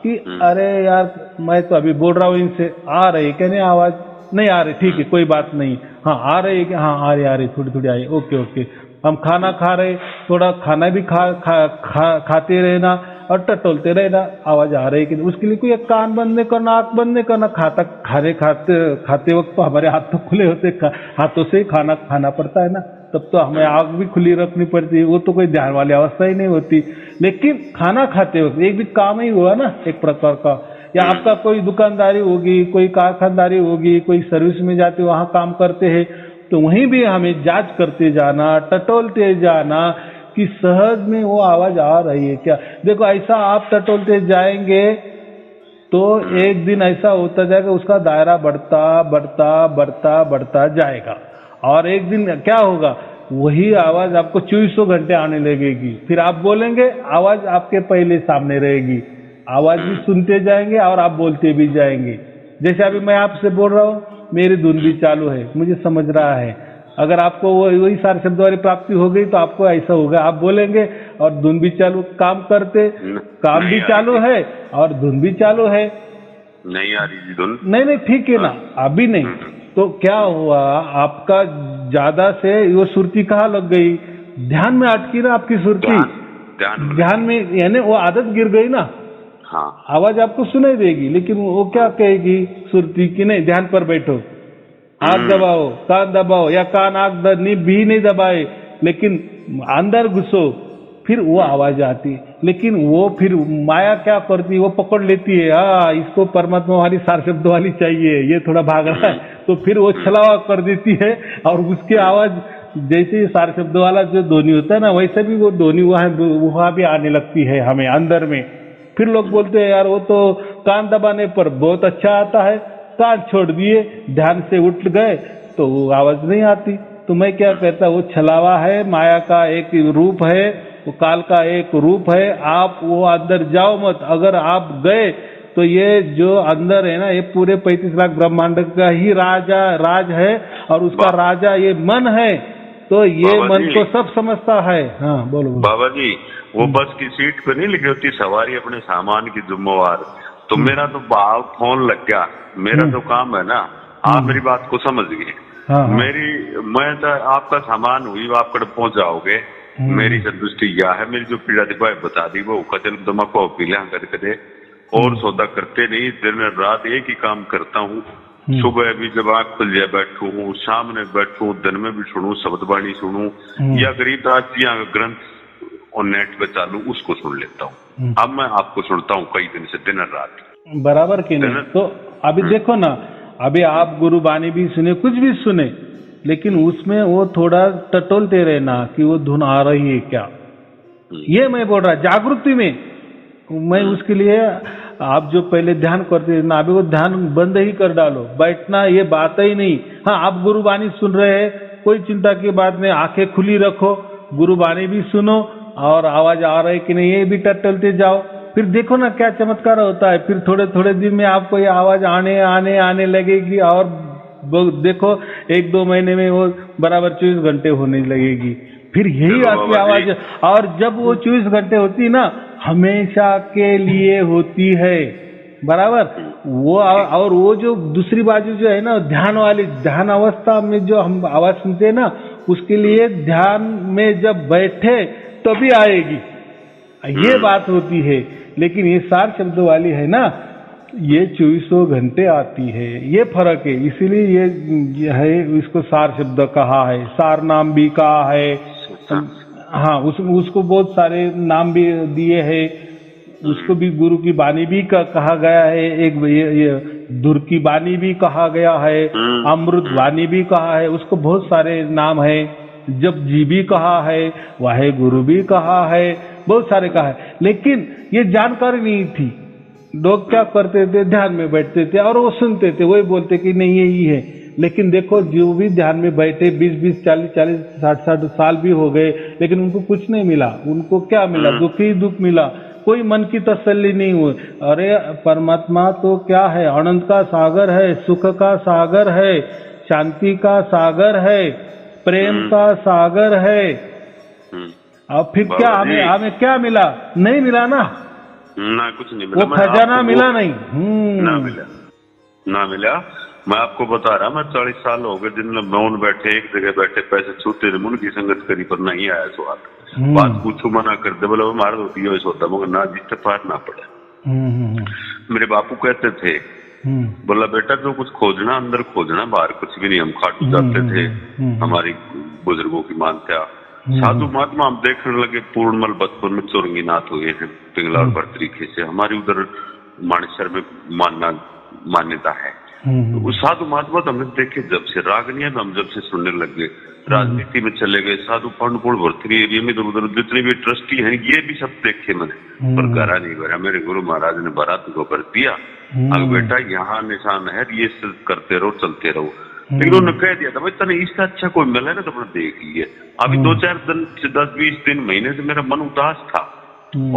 कि अरे यार मैं तो अभी बोल रहा हूँ, इनसे आ रही क्या नहीं आवाज, नहीं आ रही, ठीक है कोई बात नहीं, हाँ आ रही है, हाँ आ रही थोड़ी थोड़ी आई, ओके। हम खाना खा रहे, थोड़ा खाना भी खाते रहना और टटोलते रहना, आवाज आ रही कि उसके लिए कोई कान बंद नहीं करना, आंख बंद नहीं करना। खाते वक्त तो हमारे हाथ तो खुले होते, हाथों से खाना खाना पड़ता है ना, तब तो हमें आंख भी खुली रखनी पड़ती है, वो तो कोई ध्यान वाली अवस्था ही नहीं होती। लेकिन खाना खाते वक्त एक भी काम ही हुआ ना एक प्रकार का, या आपका कोई दुकानदारी होगी, कोई कारखानदारी होगी, कोई सर्विस में जाते वहां काम करते हैं, तो वहीं भी हमें जांच करते जाना, टटोलते जाना कि सहज में वो आवाज आ रही है क्या। देखो ऐसा आप टटोलते जाएंगे तो एक दिन ऐसा होता जाएगा, उसका दायरा बढ़ता बढ़ता बढ़ता बढ़ता जाएगा, और एक दिन क्या होगा, वही आवाज आपको 24 घंटे आने लगेगी। फिर आप बोलेंगे, आवाज आपके पहले सामने रहेगी, आवाज भी सुनते जाएंगे और आप बोलते भी जाएंगे। जैसे अभी मैं आपसे बोल रहा हूँ, मेरी धुन भी चालू है, मुझे समझ रहा है। अगर आपको वही सारे शब्द वाली प्राप्ति हो गई तो आपको ऐसा होगा, आप बोलेंगे और धुन भी चालू, काम करते काम भी चालू है और धुन भी चालू है। नहीं आ रही जी धुन? नहीं, ठीक है ना, अभी नहीं। तो क्या हुआ, आपका ज्यादा से वो सुरती कहाँ लग गई, ध्यान में अटकी ना आपकी सुरती, ध्यान में, यानी वो आदत गिर गई ना। हाँ, आवाज आपको सुनाई देगी, लेकिन वो क्या कहेगी सुरती की, नहीं ध्यान पर बैठो, आंख दबाओ, कान दबाओ, या कान आंख भी नहीं दबाए, लेकिन अंदर घुसो, फिर वो आवाज आती। लेकिन वो फिर माया क्या करती, वो पकड़ लेती है, इसको परमात्मा वाली सार शब्द वाली चाहिए, ये थोड़ा भाग रहा है, तो फिर वो छलावा कर देती है, और उसकी आवाज जैसे सार शब्द वाला जो ध्वनि होता है ना, वैसे भी वो ध्वनि वहां भी आने लगती है हमें अंदर में। फिर लोग बोलते हैं यार वो तो कान दबाने पर बहुत अच्छा आता है, कान छोड़ दिए, ध्यान से उठ गए तो वो आवाज नहीं आती। तो मैं क्या कहता, वो छलावा है, माया का एक रूप है, वो काल का एक रूप है। आप वो अंदर जाओ मत, अगर आप गए तो ये जो अंदर है ना, ये पूरे 35 लाख ब्रह्मांड का ही राज है, और उसका राजा ये मन है, तो ये मन को सब समझता है। हाँ बोलो बाबा जी, वो बस की सीट पे नहीं लिखी होती सवारी अपने सामान की जिम्मेवार, तो मेरा तो भाव फोन लग गया, मेरा तो काम है ना, आप मेरी बात को समझ गए। मैं तो आपका सामान हुई, आप कड़ पहुंच जाओगे, मेरी संतुष्टि यह है, मेरी जो पीड़ा थी बता दी, वो कचल दमा को पीला करके और सौदा करते नहीं, दिन रात एक ही काम करता हूँ। सुबह भी जब आँख खुल जाए बैठू हूँ, शाम में बैठू, दिन में भी सुनूं, शब्द वाणी सुनूं, या गरीबदास जी का ग्रंथ और नेट पे चालू, उसको सुन लेता हूँ। अब मैं आपको सुनता हूँ कई दिन से, दिन रात बराबर की नहीं। तो अभी देखो ना, अभी आप गुरु बानी भी सुने, कुछ भी सुने, लेकिन उसमें वो थोड़ा टटोलते रहना कि वो धुन आ रही है क्या, ये मैं बोल रहा, जागृति में मैं उसके लिए आप जो पहले ध्यान करते थे ना, अभी वो ध्यान बंद ही कर डालो, बैठना ये बात ही नहीं। हाँ, आप गुरुबानी सुन रहे हैं, कोई चिंता की बात नहीं, आंखें खुली रखो, गुरुबानी भी सुनो, और आवाज आ रही कि नहीं ये भी टटोलते जाओ। फिर देखो ना क्या चमत्कार होता है, फिर थोड़े थोड़े दिन में आपको ये आवाज आने लगेगी, और देखो 1-2 महीने में वो बराबर 24 घंटे होने लगेगी। फिर यही आपकी आवाज, और जब वो 24 घंटे होती ना, हमेशा के लिए होती है, बराबर वो। और वो जो दूसरी बाजू जो है ना, ध्यान वाली, ध्यान अवस्था में जो हम आवाज सुनते हैं ना, उसके लिए ध्यान में जब बैठे तभी आएगी, ये बात होती है। लेकिन ये सार शब्द वाली है ना, ये 24 घंटे आती है, ये फर्क है, इसीलिए ये है, इसको सार शब्द कहा है, सार नाम भी कहा है। हाँ, उसको बहुत सारे नाम भी दिए हैं, उसको भी गुरु की बानी भी कहा गया है, एक ये धुर की बानी भी कहा गया है, अमृत बानी भी कहा है, उसको बहुत सारे नाम है, जब जी भी कहा है, वाहे गुरु भी कहा है, बहुत सारे कहा है। लेकिन ये जानकारी नहीं थी, लोग क्या करते थे, ध्यान में बैठते थे और वो सुनते थे, वही बोलते कि नहीं यही है। लेकिन देखो, जो भी ध्यान में बैठे 20-20, 40-40, 60-60 साल भी हो गए, लेकिन उनको कुछ नहीं मिला। उनको क्या मिला? दुख ही दुख मिला, कोई मन की तसल्ली नहीं हुई। अरे परमात्मा तो क्या है, आनंद का सागर है, सुख का सागर है, शांति का सागर है, प्रेम का सागर है। अब फिर क्या हमें क्या मिला? नहीं मिला ना, कुछ नहीं मिला, वो खजाना मिला नहीं, ना मिला। मैं आपको बता रहा, मैं 40 साल हो गए जिनमें मौन बैठे, एक जगह बैठे, पैसे छूते रहे, उनकी संगत करी पर नहीं आया स्वाद। बात पूछो, मना कर दे, बोले मार होती है होता, मगर ना जिससे पार ना पड़े। मेरे बापू कहते थे, बोला बेटा जो कुछ खोजना अंदर खोजना, बाहर कुछ भी नहीं। हम खाटू जाते थे, हमारी बुजुर्गों की मानता, साधु महात्मा हम देखने लगे, पूर्णमल बचपन में चौरंगी नाथ हुए हैं पिंगला और भर तरीके से। हमारी उधर मानेसर में मान्यता है, तो उस साधु महात्मा तो हमने देखे जब से, रागनिया में हम जब से सुनने लग गए, राजनीति में चले गए, साधु पांडुपुर भर्तरी एरिया में इधर उधर जितने भी ट्रस्टी हैं ये भी सब देखे मैंने, पर घरा नहीं भरा। मेरे गुरु महाराज ने भरा तो भर दिया, अब बेटा यहाँ निशान है, ये करते रहो, चलते रहो। लेकिन उन्होंने कह दिया था भाई तने इससे अच्छा कोई मिला है ना तो अपने देख लिए। अभी 2-4 दिन, 10-20 दिन, महीने से मेरा मन उदास था।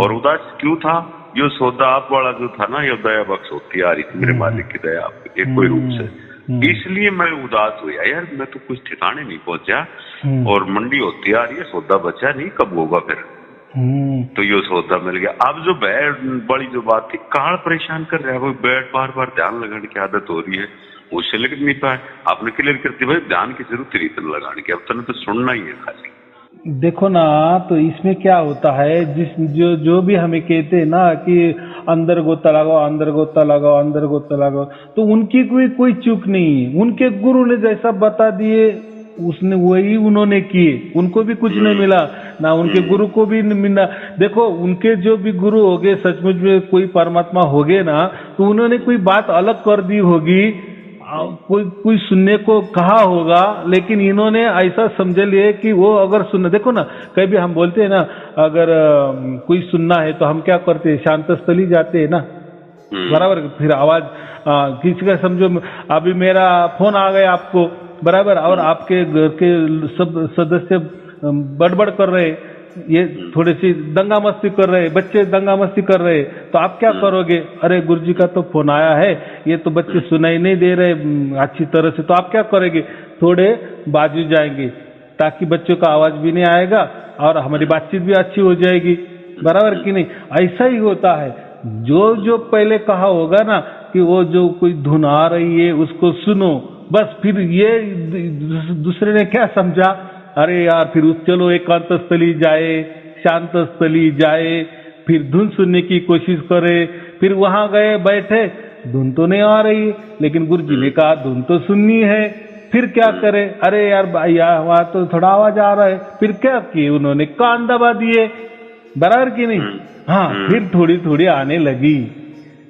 और उदास क्यों था? ये सौदा आप वाला जो था ना, ये दया बख्श होती आ रही थी, मेरे मालिक की दया एक कोई रूप से, इसलिए मैं उदास हुआ। यार मैं तो कुछ ठिकाने नहीं पहुंचा और मंडी होती आ रही है, सौदा बचा नहीं, कब होगा फिर? तो ये सौदा मिल गया। अब जो बड़ी जो बात थी, काल परेशान कर रहा है, वो बैठ बार बार ध्यान लगाने की आदत हो रही है, उससे लग नहीं पाए। आपने क्लियर कर दिया भाई ध्यान की जरूरत थी इतना लगाने की, अब तने तो सुनना ही है खाली। देखो ना, तो इसमें क्या होता है, जो भी हमें कहते हैं ना कि अंदर गोता लगाओ, अंदर गोता लगाओ, अंदर गोता लगाओ, तो उनकी कोई चूक नहीं है। उनके गुरु ने जैसा बता दिए उसने वही उन्होंने किए, उनको भी कुछ नहीं मिला ना, उनके गुरु को भी नहीं मिला। देखो उनके जो भी गुरु हो गए, सचमुच में कोई परमात्मा हो गए ना, तो उन्होंने कोई बात अलग कर दी होगी, कोई सुनने को कहा होगा, लेकिन इन्होंने ऐसा समझ लिए कि वो अगर सुनना, देखो ना कभी हम बोलते हैं ना, अगर कोई सुनना है तो हम क्या करते हैं, शांत स्थली जाते हैं ना, बराबर। फिर आवाज किसी का, समझो अभी मेरा फोन आ गया आपको, बराबर, और आपके घर के सब सदस्य बड़बड़ कर रहे, ये थोड़ी सी दंगा मस्ती कर रहे, बच्चे दंगा मस्ती कर रहे, तो आप क्या करोगे? अरे गुरुजी का तो फोन आया है, ये तो बच्चे सुनाई नहीं दे रहे अच्छी तरह से, तो आप क्या करेंगे? थोड़े बाजू जाएंगे ताकि बच्चों का आवाज भी नहीं आएगा और हमारी बातचीत भी अच्छी हो जाएगी, बराबर कि नहीं? ऐसा ही होता है। जो पहले कहा होगा ना कि वो जो कोई धुन आ रही है उसको सुनो, बस फिर ये दूसरे ने क्या समझा, अरे यार फिर चलो एकांत स्थली जाए, शांत स्थली जाए, फिर धुन सुनने की कोशिश करे, फिर वहां गए बैठे, धुन तो नहीं आ रही, लेकिन गुरुजी ने कहा धुन तो सुननी है, फिर क्या करे? अरे यार भैया वहां तो थोड़ा आवाज आ रहा है, फिर क्या किए उन्होंने? कान दबा दिए, बराबर की नहीं? हाँ, फिर थोड़ी थोड़ी आने लगी।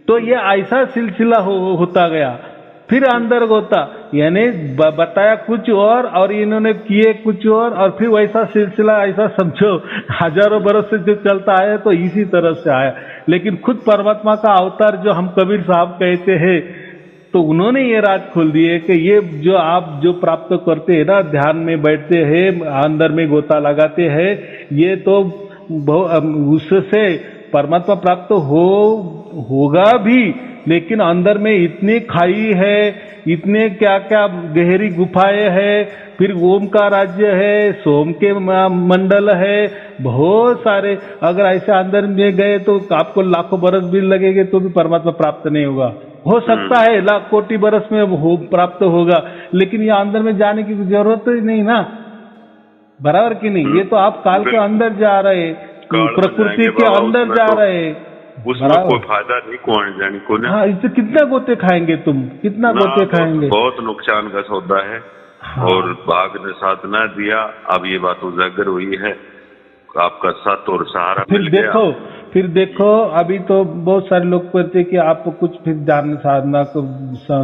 तो ये ऐसा सिलसिला होता गया। फिर अंदर गोता, यानी बताया कुछ और इन्होंने किए कुछ और फिर वैसा सिलसिला, ऐसा समझो हजारों बरस से जो चलता है तो इसी तरह से आया। लेकिन खुद परमात्मा का अवतार जो हम कबीर साहब कहते हैं, तो उन्होंने ये राज खोल दिए कि ये जो आप जो प्राप्त करते हैं ना, ध्यान में बैठते हैं, अंदर में गोता लगाते हैं, ये तो उससे परमात्मा प्राप्त होगा भी, लेकिन अंदर में इतनी खाई है, इतने क्या क्या गहरी गुफाएं है, फिर ओम का राज्य है, सोम के मंडल है, बहुत सारे। अगर ऐसे अंदर में गए तो आपको लाखों बरस भी लगेंगे तो भी परमात्मा प्राप्त नहीं होगा। हो सकता है लाख कोटि बरस में प्राप्त होगा, लेकिन ये अंदर में जाने की जरूरत ही नहीं ना, बराबर की नहीं? ये तो आप काल के अंदर जा रहे, प्रकृति के अंदर जा रहे, उसमें कोई फायदा नहीं, कौन जाने को ना। हाँ, इससे कितना गोते खाएंगे तुम, कितना गोते खाएंगे? बहुत नुकसान का सौदा है। हाँ। और भाग ने साथ ना दिया, अब ये बात उजागर हुई है, आपका साथ और सहारा मिल गया। फिर देखो अभी तो बहुत सारे लोग कहते कि आप कुछ फिर ध्यान साधना को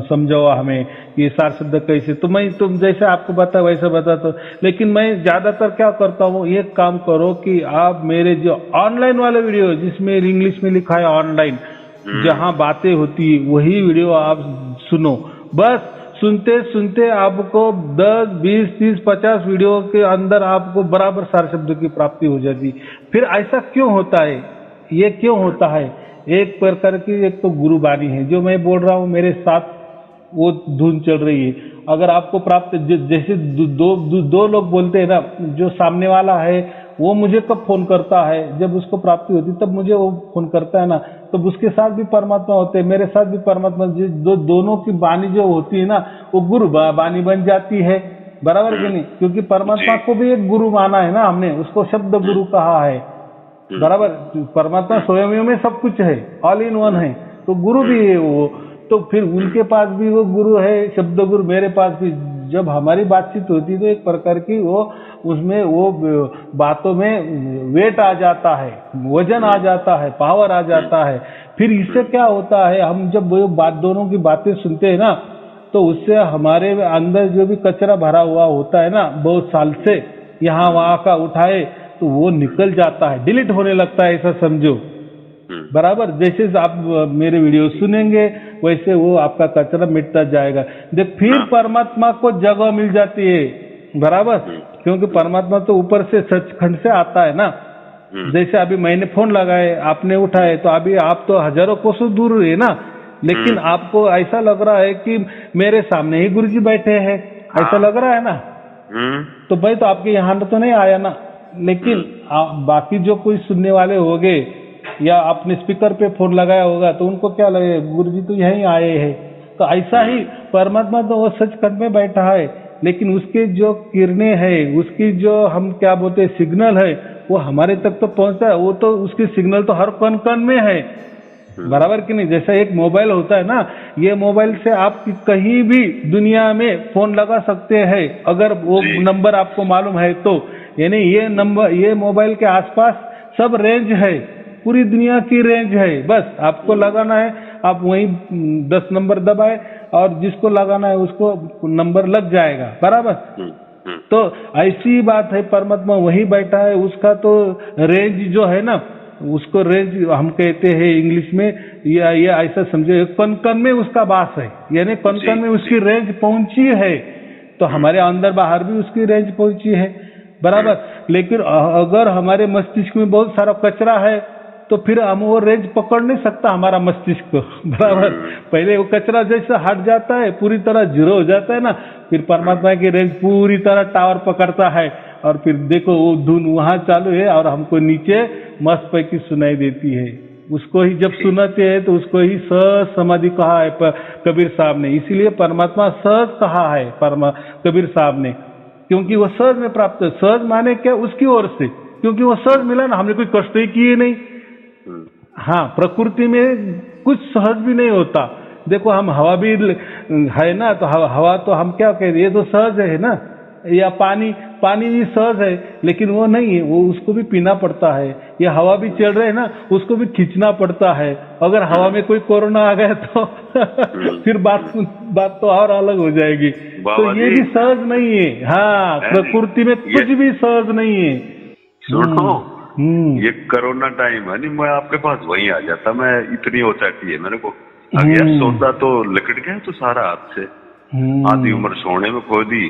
समझाओ हमें, ये सार शब्द कैसे, तो मैं तुम जैसे आपको बता वैसे बता, तो लेकिन मैं ज्यादातर क्या करता हूँ, ये काम करो कि आप मेरे जो ऑनलाइन वाले वीडियो जिसमें इंग्लिश में लिखा है ऑनलाइन, जहाँ बातें होती है वही वीडियो आप सुनो। बस सुनते सुनते आपको 10, 20, 30, 50 वीडियो के अंदर आपको बराबर सार शब्दों की प्राप्ति हो जाती। फिर ऐसा क्यों होता है? ये क्यों होता है? एक प्रकार की एक तो गुरु बानी है, जो मैं बोल रहा हूँ मेरे साथ वो धुन चल रही है। अगर आपको प्राप्त, जैसे दो लोग बोलते हैं ना, जो सामने वाला है वो मुझे कब फोन करता है, जब उसको प्राप्ति होती तब मुझे वो फोन करता है ना, तो उसके साथ भी परमात्मा होते हैं, मेरे साथ भी परमात्मा, दोनों की बानी जो होती है ना, वो गुरु बानी बन जाती है, बराबर कि नहीं? क्योंकि परमात्मा को भी एक गुरु माना है ना हमने, उसको शब्द गुरु कहा है, बराबर। परमात्मा स्वयं में सब कुछ है, ऑल इन वन है, तो गुरु भी है वो। तो फिर उनके पास भी वो गुरु है, शब्द गुरु, मेरे पास भी। जब हमारी बातचीत होती तो एक प्रकार की वो उसमें वो बातों में वेट आ जाता है, वजन आ जाता है, पावर आ जाता है। फिर इससे क्या होता है, हम जब वो दोनों की बातें सुनते हैं ना, तो उससे हमारे अंदर जो भी कचरा भरा हुआ होता है ना बहुत साल से यहाँ वहाँ का उठाए तो वो निकल जाता है, डिलीट होने लगता है, ऐसा समझो। बराबर, जैसे आप मेरे वीडियो सुनेंगे वैसे वो आपका कचरा मिटता जाएगा। देख फिर परमात्मा को जगह मिल जाती है, बराबर, क्योंकि परमात्मा तो ऊपर से सचखंड से आता है ना। जैसे अभी मैंने फोन लगाए, आपने उठाए, तो अभी आप तो हजारों कोसों दूर है ना, लेकिन आपको ऐसा लग रहा है कि मेरे सामने ही गुरुजी बैठे हैं, ऐसा लग रहा है ना। तो भाई तो आपके यहाँ तो नहीं आया ना, लेकिन बाकी जो कोई सुनने वाले होंगे या आपने स्पीकर पे फोन लगाया होगा तो उनको क्या लगे, गुरुजी तो यहीं आए हैं। तो ऐसा ही परमात्मा तो वो सचखंड में बैठा है, लेकिन उसके जो किरणें है, उसकी जो हम क्या बोलते हैं सिग्नल है, वो हमारे तक तो पहुंचता है। वो तो उसकी सिग्नल तो हर कण कण में है, बराबर कि नहीं। जैसा एक मोबाइल होता है ना, ये मोबाइल से आप कहीं भी दुनिया में फोन लगा सकते हैं अगर वो नंबर आपको मालूम है तो। यानी ये नंबर, ये मोबाइल के आसपास सब रेंज है, पूरी दुनिया की रेंज है। बस आपको लगाना है, आप वहीं 10 नंबर दबाए और जिसको लगाना है उसको नंबर लग जाएगा, बराबर। तो ऐसी बात है, परमात्मा वही बैठा है, उसका तो रेंज जो है ना, उसको रेंज हम कहते हैं इंग्लिश में, ये ऐसा समझो कण कण में उसका वास है, यानी कण कण में उसकी रेंज पहुंची है। तो हमारे अंदर बाहर भी उसकी रेंज पहुंची है, बराबर। लेकिन अगर हमारे मस्तिष्क में बहुत सारा कचरा है तो फिर हम वो रेंज पकड़ नहीं सकता हमारा मस्तिष्क को, बराबर। पहले वो कचरा जैसे हट जाता है, पूरी तरह जीरो हो जाता है ना, फिर परमात्मा की रेंज पूरी तरह टावर पकड़ता है और फिर देखो वो धुन वहां चालू है और हमको नीचे मस्त पैकी सुनाई देती है। उसको ही जब सुनाते हैं तो उसको ही सहज समाधि कहा है कबीर साहब ने। इसीलिए परमात्मा सहज कहा है कबीर साहब ने, क्योंकि वो सहज में प्राप्त है। सहज माने क्या, उसकी ओर से, क्योंकि वो सहज मिला ना, हमने कोई कष्ट ही किए नहीं। हाँ, प्रकृति में कुछ सहज भी नहीं होता। देखो हम हवा भी है ना, तो हवा तो हम क्या कहते हैं, ये तो सहज है ना। या पानी भी सहज है, लेकिन वो नहीं है, वो उसको भी पीना पड़ता है। या हवा भी चल रहे है ना, उसको भी खींचना पड़ता है। अगर हवा में कोई कोरोना आ गया तो फिर बात तो और अलग हो जाएगी। तो ये भी सहज नहीं है। हाँ, प्रकृति में कुछ भी सहज नहीं है। सुनो, ये कोरोना टाइम है नहीं, मैं आपके पास वहीं आ जाता। मैं इतनी ओचाटी है मेरे को, अगर सौदा तो लिकट गया तो सारा हाथ से। आधी उम्र सोने में खो दी,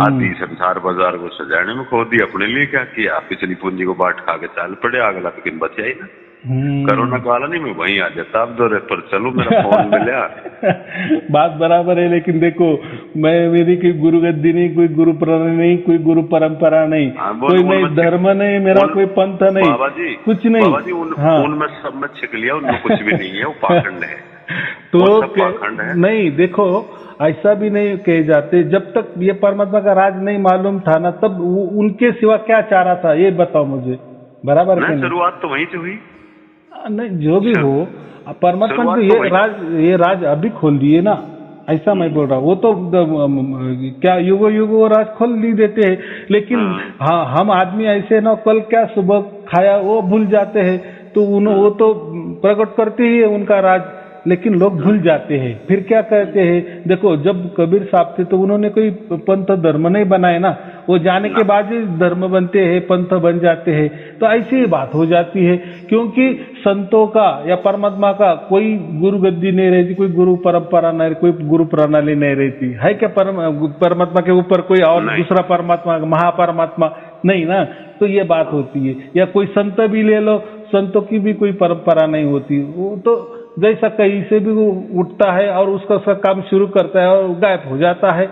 आधी संसार बाजार को सजाने में खो दी। अपने लिए क्या किया, पिछली पूंजी को बाट खा के चाल पड़े, अगला तो किन बचा ही ना। कोरोना काला नहीं, मैं वहीं आ जाता। अब दौरे पर चलो, मेरा फोन मिला। बात बराबर है, लेकिन देखो मेरी कोई गुरु गद्दी नहीं, कोई गुरु प्रणाली नहीं, कोई गुरु परंपरा नहीं, कोई नहीं धर्म नहीं, मेरा कोई पंथ नहीं, बाबा जी कुछ नहीं। बाबा जी उनमें सब में छिक लिया, उनमें कुछ भी नहीं है, वो पाखंड है। तो नहीं, देखो ऐसा भी नहीं कहे जाते, जब तक ये परमात्मा का राज नहीं मालूम था ना, तब उनके सिवा क्या चाह रहा था ये बताओ मुझे, बराबर। शुरुआत तो वहीं से हुई। नहीं, जो भी हो, परमात्मा तो ये राज अभी खोल दिए ना, ऐसा मैं बोल रहा हूँ। वो तो क्या युगो युगो राज खोल नहीं देते हैं, लेकिन हाँ हम आदमी ऐसे ना, कल क्या सुबह खाया वो भूल जाते हैं। तो वो तो प्रकट करते ही है उनका राज, लेकिन लोग भूल जाते हैं। फिर क्या कहते हैं, देखो जब कबीर साहब थे तो उन्होंने कोई पंथ धर्म नहीं बनाए ना, वो जाने के बाद ही धर्म बनते हैं, पंथ बन जाते हैं। तो ऐसी ही बात हो जाती है, क्योंकि संतों का या परमात्मा का कोई गुरु गद्दी नहीं रहती, कोई गुरु परंपरा नहीं, कोई गुरु प्रणाली नहीं रहती है। क्या परमात्मा के ऊपर कोई और दूसरा परमात्मा, महापरमात्मा नहीं ना। तो ये बात होती है। या कोई संत भी ले लो, संतों की भी कोई परंपरा नहीं होती। वो तो जैसा कहीं से भी वो उठता है और उसका काम शुरू करता है और गायब हो जाता है।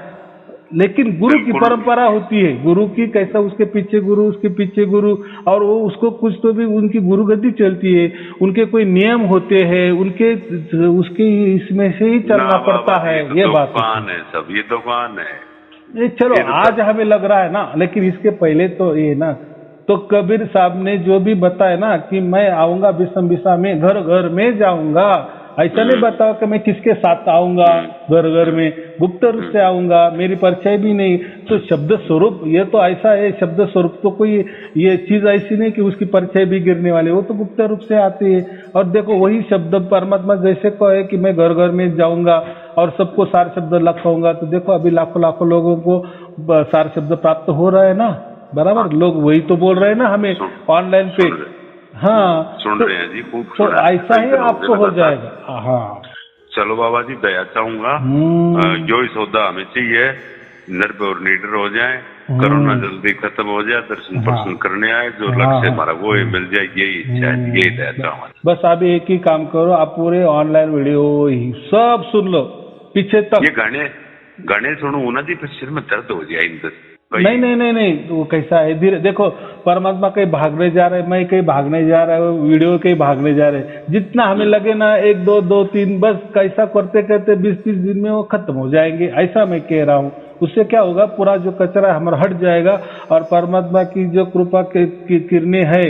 लेकिन गुरु की परंपरा होती है, गुरु की कैसा, उसके पीछे गुरु, उसके पीछे गुरु, और वो उसको कुछ तो भी उनकी गुरु गद्दी चलती है, उनके कोई नियम होते हैं, उसके इसमें से ही चलना पड़ता है। ये बात है, सब ये दुकान है। ये चलो आज हमें लग रहा है ना, लेकिन इसके पहले तो ये ना, तो कबीर साहब ने जो भी बताया ना कि मैं आऊंगा विषम विषा में, घर घर में जाऊंगा, ऐसा नहीं बताओ कि मैं किसके साथ आऊंगा घर घर में, गुप्त रूप से आऊंगा, मेरी परिचय भी नहीं। तो शब्द स्वरूप ये तो ऐसा है, शब्द स्वरूप तो कोई ये चीज ऐसी नहीं कि उसकी परिचय भी गिरने वाली, वो तो गुप्त रूप से आती है। और देखो वही शब्द परमात्मा जैसे कहे कि मैं घर घर में जाऊंगा और सबको सार शब्द लखाऊंगा, तो देखो अभी लाखों लाखों लोगों को सार शब्द प्राप्त हो रहा है ना, बराबर। लोग वही तो बोल रहे हैं ना हमें ऑनलाइन पे। हाँ, सुन रहे हैं जी, खूब तो ऐसा ही आपको हो जाएगा। हाँ चलो बाबा जी, दया चाहूंगा जो इस सौदा हमें चाहिए, निर्भय और निडर हो जाए, कोरोना जल्दी खत्म हो जाए, दर्शन प्रश्न करने आए, जो लक्ष्य हमारा वो मिल जाए, यही इच्छा है, यही दया चाहूंगा। बस आप एक ही काम करो, आप पूरे ऑनलाइन वीडियो ही सब सुन लो पीछे तक। ये गाने सुनू ना जी, फिर सिर में दर्द हो जाए इनसे। नहीं नहीं नहीं नहीं, वो कैसा है, धीरे देखो, परमात्मा कहीं भागने जा रहे, मैं कहीं भागने जा रहा है, वीडियो कहीं भागने जा रहे, जितना हमें लगे ना 1 2 2 3, बस कैसा करते करते 20-30 दिन में वो खत्म हो जाएंगे, ऐसा मैं कह रहा हूँ। उससे क्या होगा, पूरा जो कचरा हमारा हट जाएगा और परमात्मा की जो कृपा की किरणें है,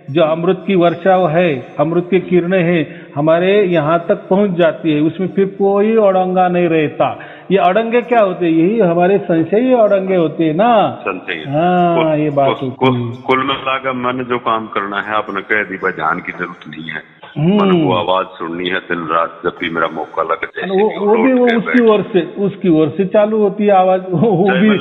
जो अमृत की वर्षा है, अमृत की किरणें हैं, हमारे यहाँ तक पहुंच जाती है, उसमें फिर कोई अड़ंगा नहीं रहता। ये अड़ंगे क्या होते हैं, यही हमारे संशय अड़ंगे होते हैं ना। संशय, हाँ, ये बात कुल मिलाकर मन जो काम करना है आपने कह दी, ध्यान की जरूरत नहीं है, मन को आवाज सुननी है दिन रात, जब भी मेरा मौका लगे। वो भी वो उसकी ओर से चालू होती है आवाज, वो भी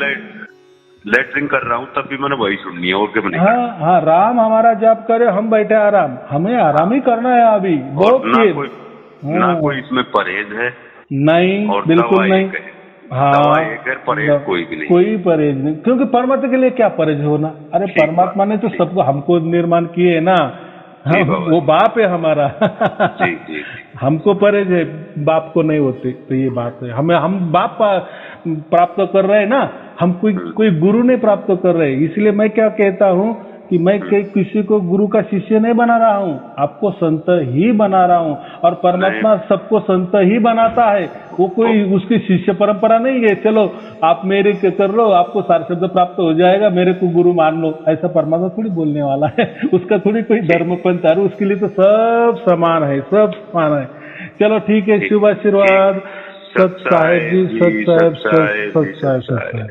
लेटरिंग कर रहा हूँ तब भी मैंने वही सुननी है, और क्या बनेगा। हाँ हाँ, राम हमारा जाप करे, हम बैठे आराम, हमें आराम ही करना है अभी। बहुत ना कोई इसमें परहेज है, नहीं, और बिल्कुल नहीं। हाँ, परहेज कोई भी नहीं, कोई परहेज नहीं, क्योंकि परमात्मा के लिए क्या परहेज होना। अरे परमात्मा ने तो सबको हमको निर्माण किए है ना, वो बाप है हमारा। जी। हमको परहेज है, बाप को नहीं होते, तो ये बात है। हम बाप प्राप्त कर रहे हैं ना, हम कोई गुरु नहीं प्राप्त कर रहे। इसलिए मैं क्या कहता हूँ कि मैं किसी को गुरु का शिष्य नहीं बना रहा हूँ, आपको संत ही बना रहा हूँ, और परमात्मा सबको संत ही बनाता है, वो कोई उसकी शिष्य परंपरा नहीं है। चलो आप मेरे कर लो, आपको सार शब्द प्राप्त हो जाएगा, मेरे को गुरु मान लो, ऐसा परमात्मा थोड़ी बोलने वाला है। उसका थोड़ी कोई धर्म पंथ, उसके लिए तो सब समान है, सब समान है। चलो ठीक है, शुभ आशीर्वाद। सत साहेब जी, सत साहेब, सत साहेब।